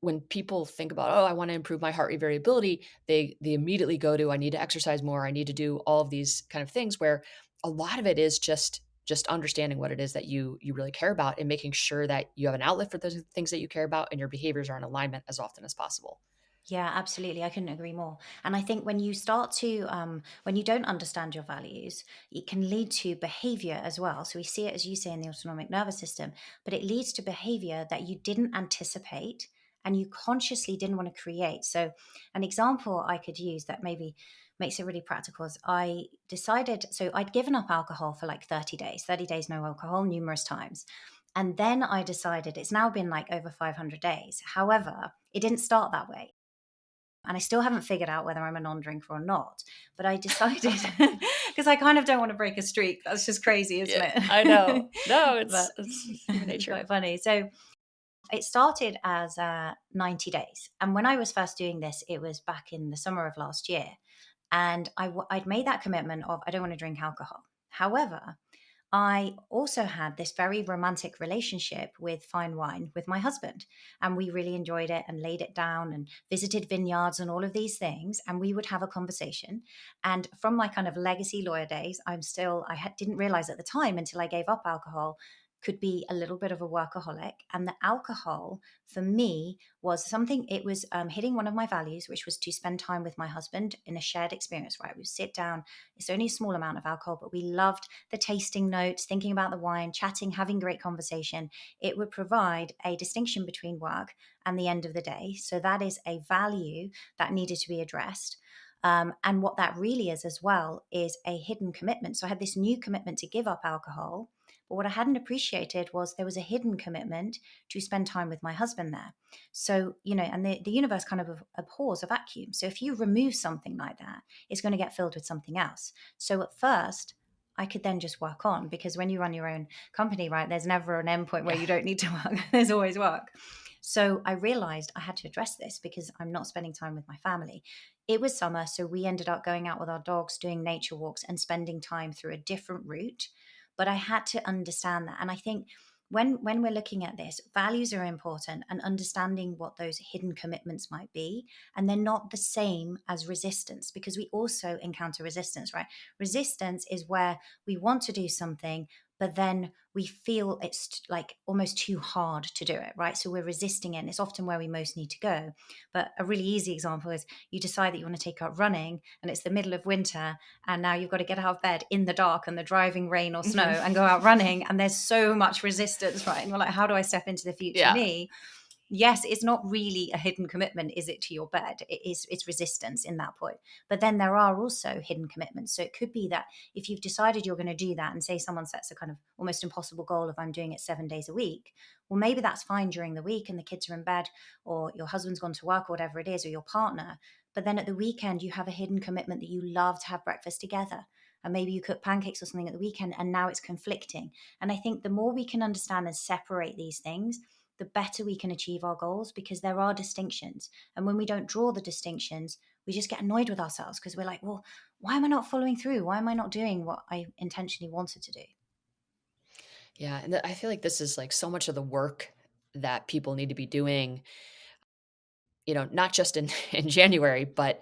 when people think about, oh, I want to improve my heart rate variability, they immediately go to, I need to exercise more, I need to do all of these kind of things, where a lot of it is just understanding what it is that you really care about and making sure that you have an outlet for those things that you care about and your behaviors are in alignment as often as possible. Yeah, absolutely. I couldn't agree more. And I think when you start to, when you don't understand your values, it can lead to behavior as well. So we see it, as you say, in the autonomic nervous system, but it leads to behavior that you didn't anticipate and you consciously didn't want to create. So an example I could use that maybe makes it really practical is I decided, so I'd given up alcohol for like 30 days, no alcohol, numerous times. And then I decided it's now been like over 500 days. However, it didn't start that way. And I still haven't figured out whether I'm a non-drinker or not. But I decided, because I kind of don't want to break a streak. That's just crazy, isn't Yeah, it? I know. No, But it's human it's nature. quite funny. So it started as 90 days. And when I was first doing this, it was back in the summer of last year. And I'd made that commitment of I don't want to drink alcohol. However, I also had this very romantic relationship with fine wine with my husband. And we really enjoyed it and laid it down and visited vineyards and all of these things. And we would have a conversation. And from my kind of legacy lawyer days, didn't realize at the time until I gave up alcohol could be a little bit of a workaholic. And the alcohol for me was something, it was hitting one of my values, which was to spend time with my husband in a shared experience, right? We would sit down. It's only a small amount of alcohol, but we loved the tasting notes, thinking about the wine, chatting, having great conversation. It would provide a distinction between work and the end of the day. So that is a value that needed to be addressed. And what that really is as well is a hidden commitment. So I had this new commitment to give up alcohol. But what I hadn't appreciated was there was a hidden commitment to spend time with my husband there. So, and the universe kind of abhors a vacuum. So if you remove something like that, it's going to get filled with something else. So at first, I could then just work on, because when you run your own company, right, there's never an end point where you don't need to work. There's always work. So I realized I had to address this because I'm not spending time with my family. It was summer, so we ended up going out with our dogs, doing nature walks and spending time through a different route. But I had to understand that. And I think when we're looking at this, values are important, and understanding what those hidden commitments might be. And they're not the same as resistance, because we also encounter resistance, right? Resistance is where we want to do something, but then we feel it's like almost too hard to do it, right? So we're resisting it. And it's often where we most need to go. But a really easy example is you decide that you want to take up running, and it's the middle of winter, and now you've got to get out of bed in the dark and the driving rain or snow and go out running. And there's so much resistance, right? And you're like, how do I step into the future Yeah. me? Yes, it's not really a hidden commitment, is it, to your bed? It's resistance in that point. But then there are also hidden commitments. So it could be that if you've decided you're going to do that, and say someone sets a kind of almost impossible goal of I'm doing it 7 days a week, well, maybe that's fine during the week and the kids are in bed, or your husband's gone to work, or whatever it is, or your partner. But then at the weekend, you have a hidden commitment that you love to have breakfast together. And maybe you cook pancakes or something at the weekend, and now it's conflicting. And I think the more we can understand and separate these things, the better we can achieve our goals, because there are distinctions. And when we don't draw the distinctions, we just get annoyed with ourselves, because we're like, well, why am I not following through? Why am I not doing what I intentionally wanted to do? Yeah. And I feel like this is like so much of the work that people need to be doing, not just in in January, but,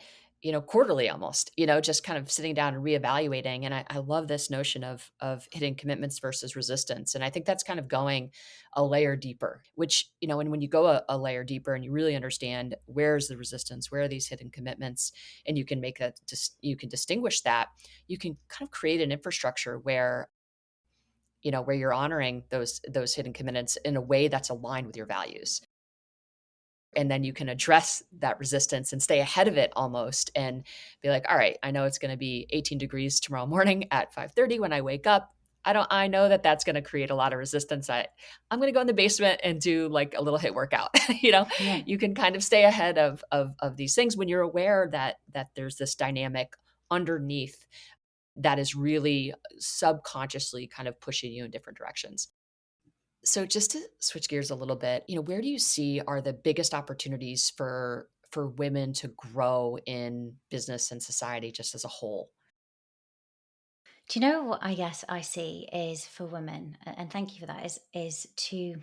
quarterly almost, just kind of sitting down and reevaluating. And I love this notion of hitting commitments versus resistance. And I think that's kind of going a layer deeper, which, and when you go a layer deeper and you really understand where's the resistance, where are these hidden commitments, and you can make that, just you can distinguish that, you can kind of create an infrastructure where you're honoring those hidden commitments in a way that's aligned with your values. And then you can address that resistance and stay ahead of it almost, and be like, all right, I know it's going to be 18 degrees tomorrow morning at 5:30 when I wake up. I know that that's going to create a lot of resistance. I'm going to go in the basement and do like a little hit workout. Yeah. You can kind of stay ahead of these things when you're aware that there's this dynamic underneath that is really subconsciously kind of pushing you in different directions. So just to switch gears a little bit, where do you see are the biggest opportunities for women to grow in business and society just as a whole? Do you know what I guess I see is for women, and thank you for that, is to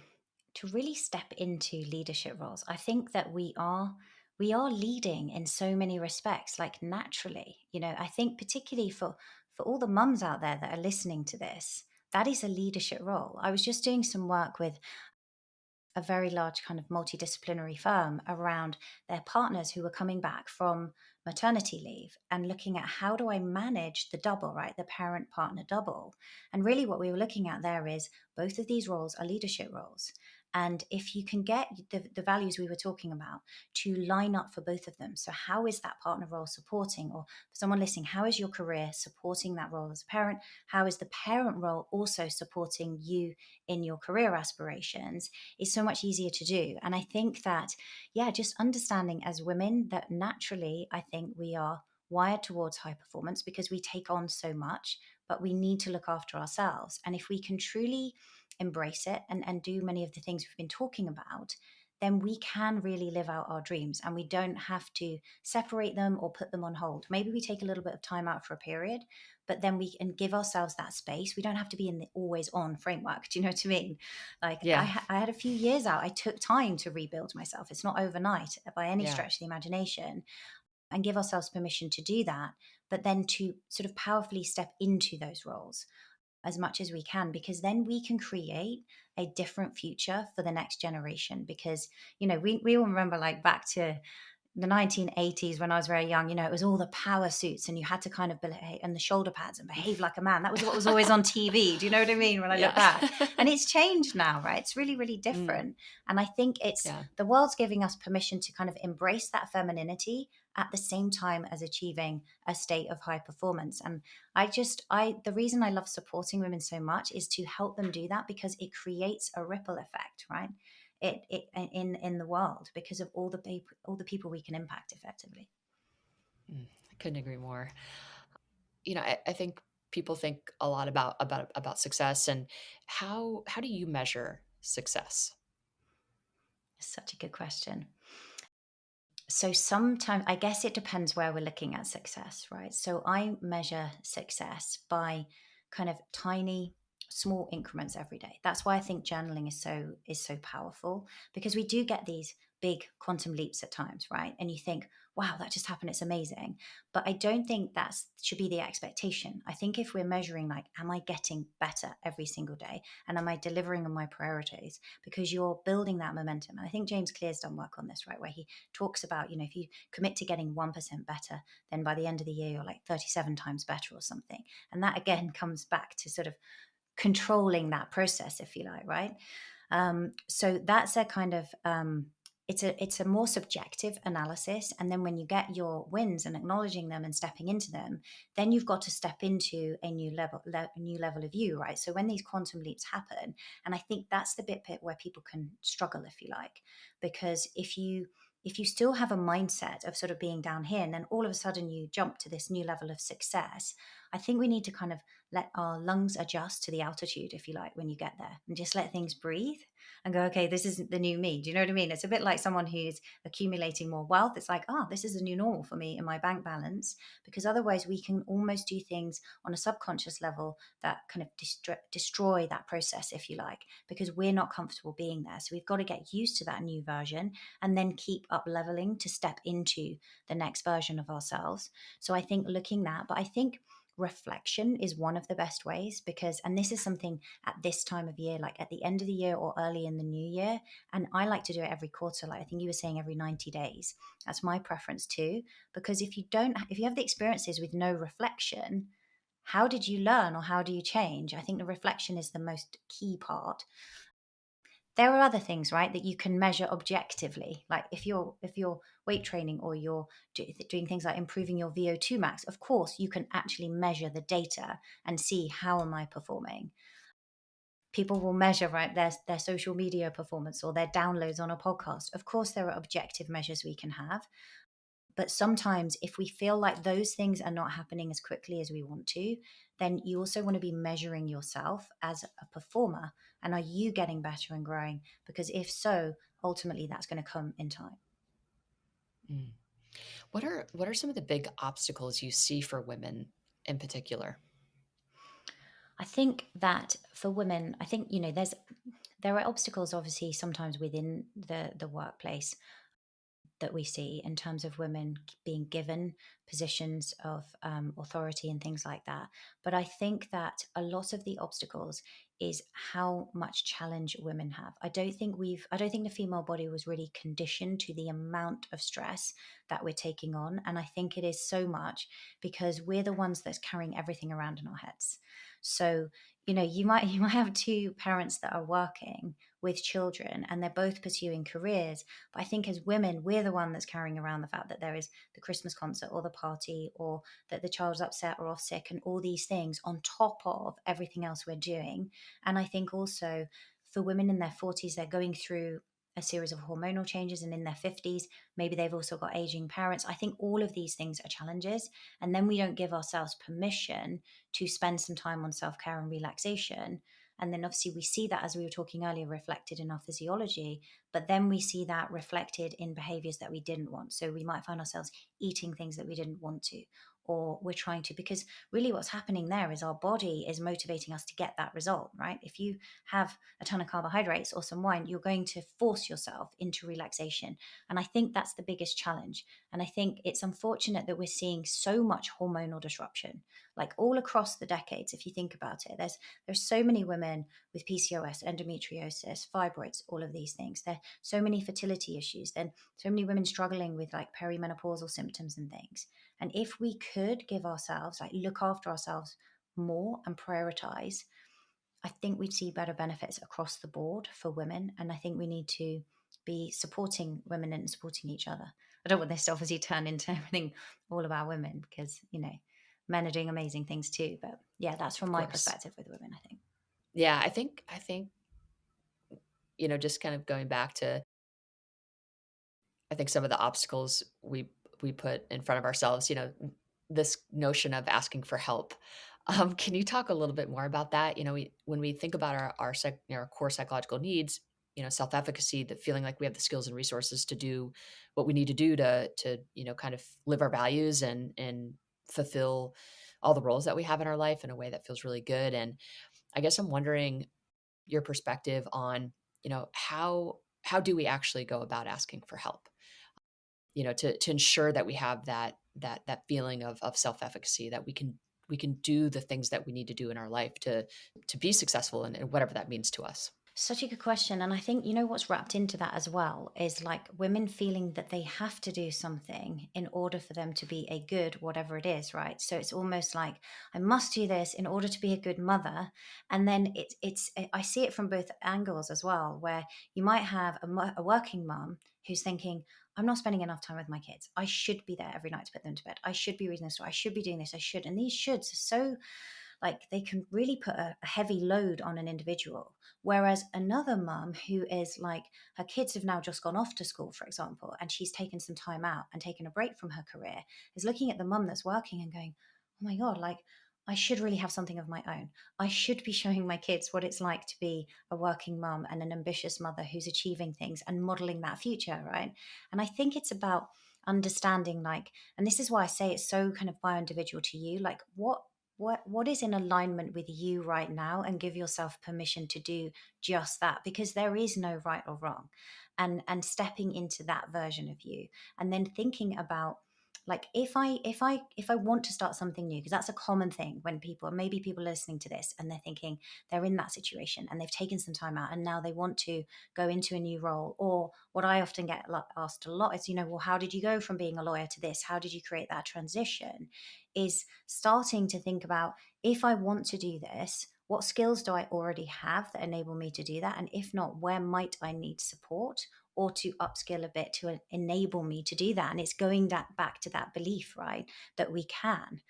really step into leadership roles. I think that we are leading in so many respects, like naturally. I think particularly for all the mums out there that are listening to this, that is a leadership role. I was just doing some work with a very large kind of multidisciplinary firm around their partners who were coming back from maternity leave, and looking at how do I manage the double, right? The parent partner double. And really what we were looking at there is both of these roles are leadership roles. And if you can get the values we were talking about to line up for both of them. So how is that partner role supporting, or for someone listening, how is your career supporting that role as a parent? How is the parent role also supporting you in your career aspirations? Is so much easier to do. And I think that, yeah, just understanding as women that naturally, I think we are wired towards high performance because we take on so much, but we need to look after ourselves. And if we can truly embrace it and do many of the things we've been talking about, then we can really live out our dreams, and we don't have to separate them or put them on hold. Maybe we take a little bit of time out for a period, but then we can give ourselves that space. We don't have to be in the always on framework. Do you know what I mean? Like Yeah. I had a few years out. I took time to rebuild myself. It's not overnight by any Yeah. stretch of the imagination, and give ourselves permission to do that, but then to sort of powerfully step into those roles as much as we can, because then we can create a different future for the next generation. Because we all remember, like, back to the 1980s when I was very young, it was all the power suits, and you had to kind of behave, and the shoulder pads, and behave like a man. That was what was always on TV. Do you know what I mean? When I look Yeah. back, and it's changed now, right? It's really, really Mm, different. And I think it's yeah. the world's giving us permission to kind of embrace that femininity at the same time as achieving a state of high performance. And the reason I love supporting women so much is to help them do that, because it creates a ripple effect, right? It in the world, because of all the people we can impact effectively. I couldn't agree more. I think people think a lot about success, and how do you measure success? Such a good question. So sometimes, I guess it depends where we're looking at success, right? So I measure success by kind of tiny, small increments every day. That's why I think journaling is so powerful, because we do get these big quantum leaps at times, right? And you think, wow, that just happened, it's amazing. But I don't think that should be the expectation. I think if we're measuring, like, am I getting better every single day, and am I delivering on my priorities, because you're building that momentum. And I think James Clear's done work on this, right, where he talks about, if you commit to getting 1% better, then by the end of the year, you're like 37 times better or something. And that again comes back to sort of controlling that process, if you like, right? So that's a kind of, it's a more subjective analysis. And then when you get your wins and acknowledging them and stepping into them, then you've got to step into a new level of you, right? So when these quantum leaps happen, and I think that's the bit where people can struggle, if you like, because if you still have a mindset of sort of being down here, and then all of a sudden you jump to this new level of success, I think we need to kind of let our lungs adjust to the altitude, if you like, when you get there, and just let things breathe and go, okay, this isn't the new me. Do you know what I mean? It's a bit like someone who's accumulating more wealth. It's like, this is a new normal for me in my bank balance, because otherwise we can almost do things on a subconscious level that kind of destroy that process, if you like, because we're not comfortable being there. So we've got to get used to that new version and then keep up leveling to step into the next version of ourselves. So I think but I think reflection is one of the best ways, because, and this is something at this time of year, like at the end of the year or early in the new year, and I like to do it every quarter, like I think you were saying every 90 days. That's my preference too, because if you have the experiences with no reflection, how did you learn, or how do you change? I think the reflection is the most key part. There are other things, right, that you can measure objectively, like if you're weight training, or you're doing things like improving your VO2 max. Of course you can actually measure the data and see, how am I performing. People will measure, right, their social media performance or their downloads on a podcast. Of course there are objective measures we can have, but sometimes if we feel like those things are not happening as quickly as we want to, then you also want to be measuring yourself as a performer. And are you getting better and growing? Because if so, ultimately that's going to come in time. Mm. What are some of the big obstacles you see for women in particular? I think that for women, I think, there are obstacles obviously sometimes within the workplace that we see in terms of women being given positions of authority and things like that. But I think that a lot of the obstacles is how much challenge women have. I don't think the female body was really conditioned to the amount of stress that we're taking on. And I think it is so much because we're the ones that's carrying everything around in our heads. So, you might have two parents that are working with children and they're both pursuing careers. But I think as women, we're the one that's carrying around the fact that there is the Christmas concert or the party, or that the child's upset or off sick, and all these things on top of everything else we're doing. And I think also for women in their 40s, they're going through a series of hormonal changes, and in their 50s, maybe they've also got aging parents. I think all of these things are challenges. And then we don't give ourselves permission to spend some time on self care and relaxation. And then obviously we see that, as we were talking earlier, reflected in our physiology, but then we see that reflected in behaviors that we didn't want. So we might find ourselves eating things that we didn't want to, or we're trying to, because really what's happening there is our body is motivating us to get that result, right? If you have a ton of carbohydrates or some wine, you're going to force yourself into relaxation. And I think that's the biggest challenge. And I think it's unfortunate that we're seeing so much hormonal disruption, like all across the decades. If you think about it, there's so many women with PCOS, endometriosis, fibroids, all of these things. There are so many fertility issues. Then so many women struggling with like perimenopausal symptoms and things. And if we could give ourselves, like look after ourselves more and prioritize, I think we'd see better benefits across the board for women. And I think we need to be supporting women and supporting each other. I don't want this to obviously turn into everything all about women, because, men are doing amazing things too. But yeah, that's from Of my course. perspective with women, I think. Yeah, I think, just kind of going back to, I think some of the obstacles we put in front of ourselves, this notion of asking for help. Can you talk a little bit more about that? When we think about our core psychological needs, self-efficacy, the feeling like we have the skills and resources to do what we need to do to kind of live our values and fulfill all the roles that we have in our life in a way that feels really good. And I guess I'm wondering your perspective on, how do we actually go about asking for help? To ensure that we have that feeling of self-efficacy, that we can do the things that we need to do in our life to be successful and whatever that means to us. Such a good question. And I think, what's wrapped into that as well is like women feeling that they have to do something in order for them to be a good, whatever it is, right? So it's almost like, I must do this in order to be a good mother. And then I see it from both angles as well, where you might have a working mom who's thinking, I'm not spending enough time with my kids. I should be there every night to put them to bed. I should be reading this story. I should be doing this. I should. And these shoulds are so, like, they can really put a heavy load on an individual. Whereas another mum who is like, her kids have now just gone off to school, for example, and she's taken some time out and taken a break from her career, is looking at the mum that's working and going, oh my God, like, I should really have something of my own. I should be showing my kids what it's like to be a working mum and an ambitious mother who's achieving things and modeling that future, right? And I think it's about understanding, like, and this is why I say it's so kind of bio individual to you, like, what is in alignment with you right now, and give yourself permission to do just that, because there is no right or wrong. And stepping into that version of you, and then thinking about, like, if I want to start something new, because that's a common thing when maybe people are listening to this and they're thinking they're in that situation and they've taken some time out and now they want to go into a new role. Or what I often get asked a lot is, well, how did you go from being a lawyer to this? How did you create that transition? Is starting to think about, if I want to do this, what skills do I already have that enable me to do that? And if not, where might I need support or to upskill a bit to enable me to do that? And it's going back to that belief, right? That we can.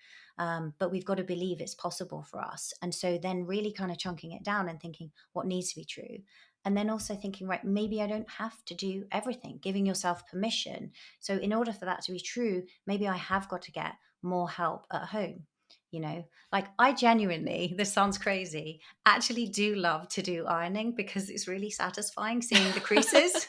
But we've got to believe it's possible for us. And so then really kind of chunking it down and thinking what needs to be true. And then also thinking, right, maybe I don't have to do everything, giving yourself permission. So in order for that to be true, maybe I have got to get more help at home. Like, I genuinely, this sounds crazy, actually do love to do ironing, because it's really satisfying seeing the creases,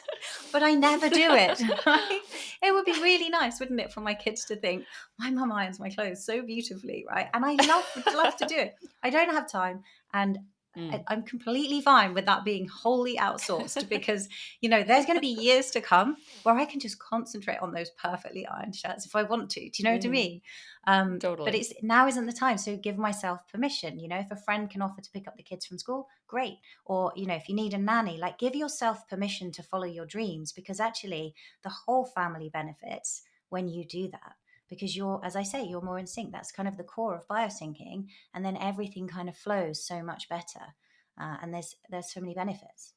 but I never do it. Right? It would be really nice, wouldn't it, for my kids to think, my mum irons my clothes so beautifully, right? And I love to do it. I don't have time, and Mm. I'm completely fine with that being wholly outsourced, because there's going to be years to come where I can just concentrate on those perfectly ironed shirts if I want to. Do you know what I Mhm. mean? But Totally. it's now isn't the time. So give myself permission. If a friend can offer to pick up the kids from school, great. Or, if you need a nanny, like, give yourself permission to follow your dreams, because actually the whole family benefits when you do that. Because you're, as I say, you're more in sync. That's kind of the core of biosyncing. And then everything kind of flows so much better. And there's so many benefits.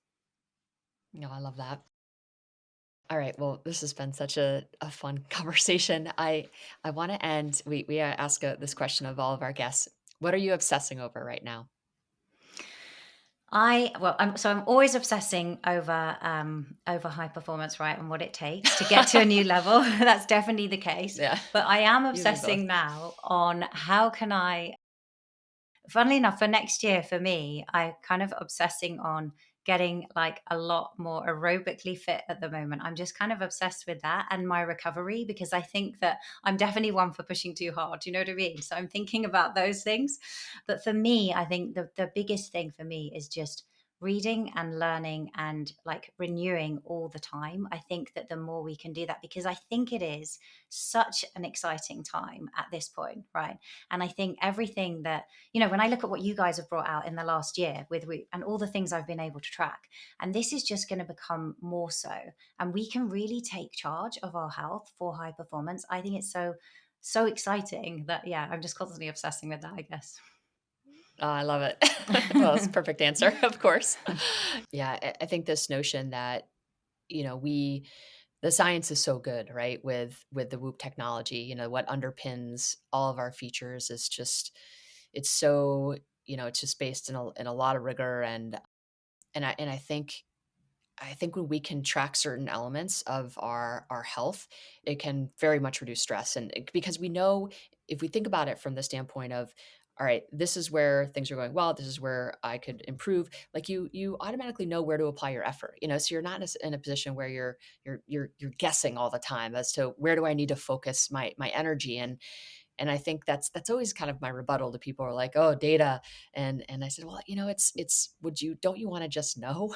No, I love that. All right. Well, this has been such a fun conversation. I want to end. We ask this question of all of our guests. What are you obsessing over right now? I'm always obsessing over high performance, right, and what it takes to get to a new level. That's definitely the case. Yeah, But I am you and me both. obsessing now on how can I, funnily enough, for next year, for me, I kind of obsessing on getting like a lot more aerobically fit at the moment. I'm just kind of obsessed with that and my recovery, because I think that I'm definitely one for pushing too hard. You know what I mean? So I'm thinking about those things. But for me, I think the biggest thing for me is just reading and learning and like renewing all the time. I think that the more we can do that, because I think it is such an exciting time at this point, right? And I think everything that, when I look at what you guys have brought out in the last year and all the things I've been able to track, and this is just going to become more so, and we can really take charge of our health for high performance. I think it's so exciting that, yeah, I'm just constantly obsessing with that, I guess. Oh, I love it. Well, it's a perfect answer, of course. Yeah, I think this notion that, we The science is so good, right? With the Whoop technology, what underpins all of our features is just it's so, it's just based in a lot of rigor and I think when we can track certain elements of our health, it can very much reduce stress. Because we know, if we think about it from the standpoint of, all right, this is where things are going well, this is where I could improve. Like you automatically know where to apply your effort. So you're not in a position where you're guessing all the time as to where do I need to focus my energy. And I think that's always kind of my rebuttal to people who are like, oh, data. And I said, well, it's don't you want to just know?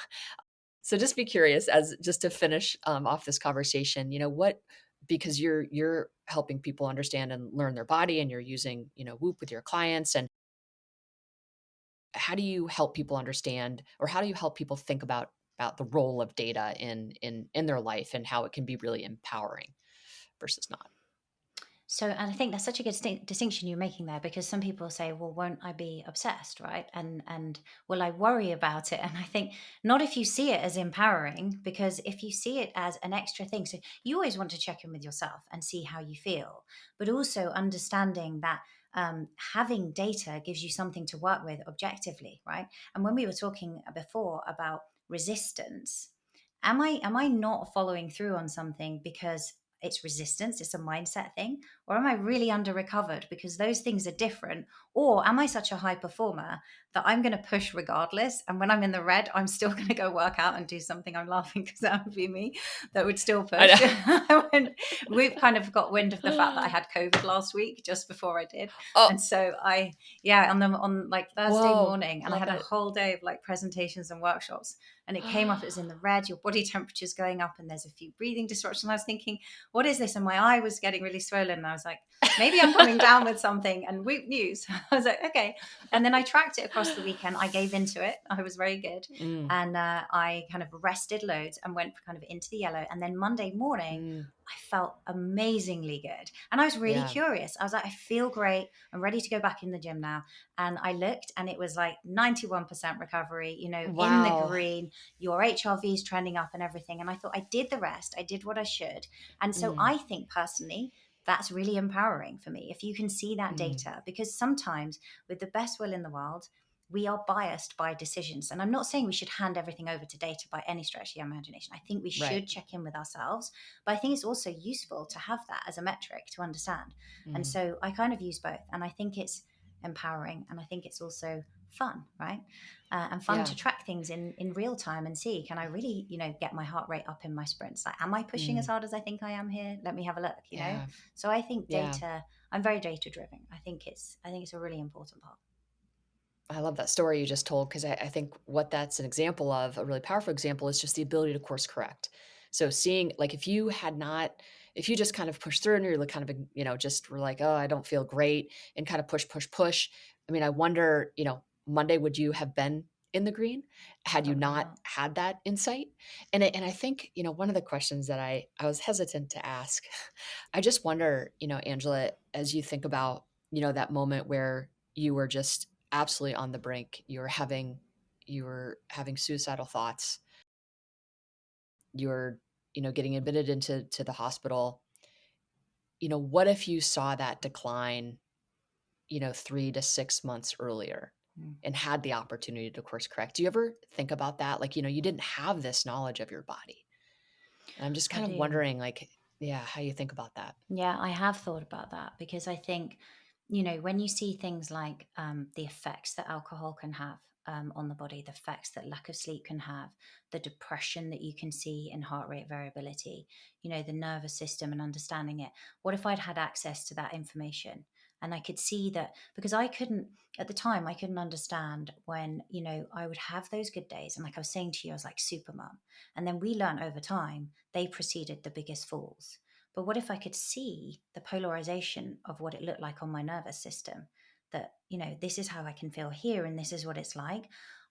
So just be curious, as just to finish off this conversation, what, because you're helping people understand and learn their body, and you're using, Whoop with your clients, and how do you help people understand, or how do you help people think about the role of data in their life, and how it can be really empowering versus not? So, and I think that's such a good distinction you're making there, because some people say, "Well, won't I be obsessed, right? And will I worry about it?" And I think not if you see it as empowering, because if you see it as an extra thing, so you always want to check in with yourself and see how you feel, but also understanding that having data gives you something to work with objectively, right? And when we were talking before about resistance, am I not following through on something because it's resistance, it's a mindset thing? Or am I really under recovered because those things are different? Or am I such a high performer that I'm going to push regardless? And when I'm in the red, I'm still going to go work out and do something. I'm laughing because that would be me, that would still I push. When we've kind of got wind of the fact that I know. had COVID last week, just before I did. Oh, And so yeah, on like Thursday whoa, morning, and I love had a it. whole day of like presentations and workshops, and it came up, it was in the red, your body temperature's going up, and there's a few breathing disruptions. I was thinking, what is this? And my eye was getting really swollen. And I was like, maybe I'm coming down with something. And whoop news. I was like, okay. And then I tracked it across the weekend. I gave into it. I was very good. Mm, And I kind of rested loads and went kind of into the yellow. And then Monday morning, mm, I felt amazingly good. And I was really yeah. curious. I was like, I feel great. I'm ready to go back in the gym now. And I looked, and it was like 91% recovery, in the Wow. green, your HRV is trending up and everything. And I thought, I did the rest. I did what I should. And so Mm, I think personally, that's really empowering for me if you can see that mm, data, because sometimes, with the best will in the world, we are biased by decisions. And I'm not saying we should hand everything over to data by any stretch of the imagination. I think we right. should check in with ourselves, but I think it's also useful to have that as a metric to understand. And Mm, so I kind of use both, and I think it's empowering, and I think it's also fun, right? And fun yeah. to track things in real time and see, can I really, get my heart rate up in my sprints? Like, am I pushing as Mm, hard as I think I am here? Let me have a look. yeah. So I think Yeah. data, I'm very data driven. I think it's a really important part. I love that story you just told, because I think what that's an example of, a really powerful example, is just the ability to course correct. So seeing, like, if you just kind of push through, and you're like kind of, just were like, oh, I don't feel great, and kind of push, push, push. I mean, I wonder, Monday, would you have been in the green had you Probably not not. had that insight? And I think, one of the questions that I was hesitant to ask, I just wonder, Angela, as you think about, that moment where you were just absolutely on the brink. You were having suicidal thoughts. You're, getting admitted into the hospital. What if you saw that decline, 3 to 6 months earlier, Mm. and had the opportunity to course correct? Do you ever think about that? Like, you didn't have this knowledge of your body. And I'm just I kind of do. wondering, like, yeah, how you think about that. Yeah, I have thought about that, because I think, when you see things like the effects that alcohol can have on the body, the effects that lack of sleep can have, the depression that you can see in heart rate variability, the nervous system and understanding it. What if I'd had access to that information? And I could see that, because I couldn't, at the time, I couldn't understand when, I would have those good days. And like I was saying to you, I was like super mum. And then we learned over time, they preceded the biggest falls. But what if I could see the polarization of what it looked like on my nervous system? That, this is how I can feel here, and this is what it's like.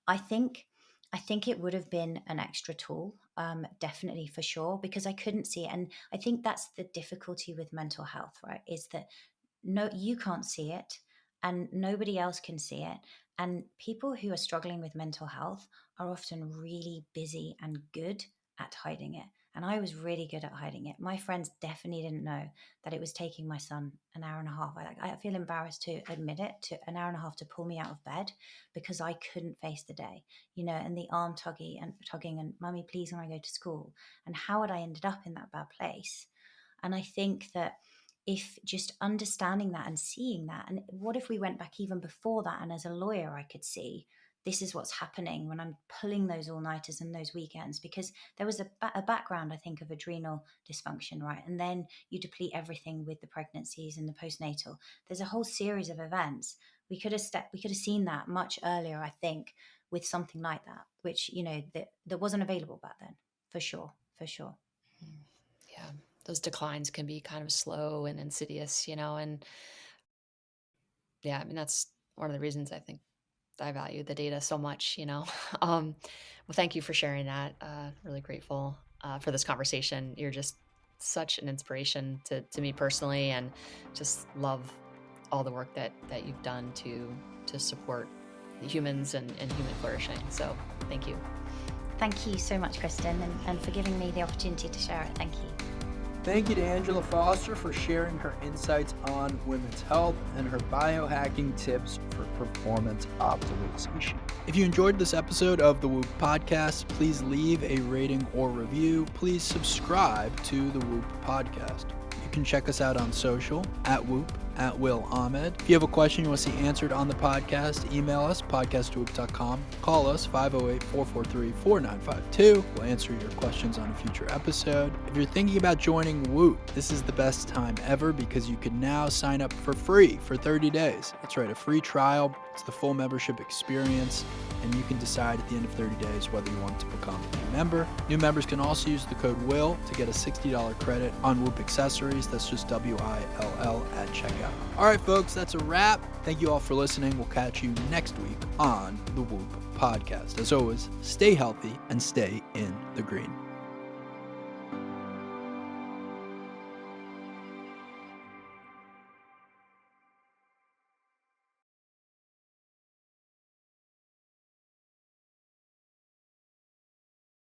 I think, I think it would have been an extra tool, definitely, for sure, because I couldn't see it. And I think that's the difficulty with mental health, right? Is that no, you can't see it, and nobody else can see it. And people who are struggling with mental health are often really busy and good at hiding it. And I was really good at hiding it. My friends definitely didn't know that it was taking my son an hour and a half. I feel embarrassed to admit it, to an hour and a half to pull me out of bed because I couldn't face the day, and the arm tugging and mummy, please, when I go to school, and how had I ended up in that bad place? And I think that if just understanding that and seeing that, and what if we went back even before that, and as a lawyer, I could see this is what's happening when I'm pulling those all-nighters and those weekends, because there was a background, I think, of adrenal dysfunction, right? And then you deplete everything with the pregnancies and the postnatal. There's a whole series of events. We could have seen that much earlier, I think, with something like that, which, that wasn't available back then, for sure. Yeah, those declines can be kind of slow and insidious, and yeah, I mean, that's one of the reasons I think I value the data so much. Well, thank you for sharing that. Really grateful for this conversation. You're just such an inspiration to me personally, and just love all the work that you've done to support the humans and human flourishing. So thank you. Thank you so much, Kristen, and for giving me the opportunity to share it. Thank you. Thank you to Angela Foster for sharing her insights on women's health and her biohacking tips for performance optimization. If you enjoyed this episode of the Whoop Podcast, please leave a rating or review. Please subscribe to the Whoop Podcast. You can check us out on social at Whoop, at Will Ahmed. If you have a question you want to see answered on the podcast, email us, podcast@whoop.com. Call us, 508-443-4952. We'll answer your questions on a future episode. If you're thinking about joining Whoop, this is the best time ever because you can now sign up for free for 30 days. That's right, a free trial. It's the full membership experience, and you can decide at the end of 30 days whether you want to become a new member. New members can also use the code WILL to get a $60 credit on Whoop accessories. That's just WILL at checkout. All right, folks, that's a wrap. Thank you all for listening. We'll catch you next week on the Whoop Podcast. As always, stay healthy and stay in the green.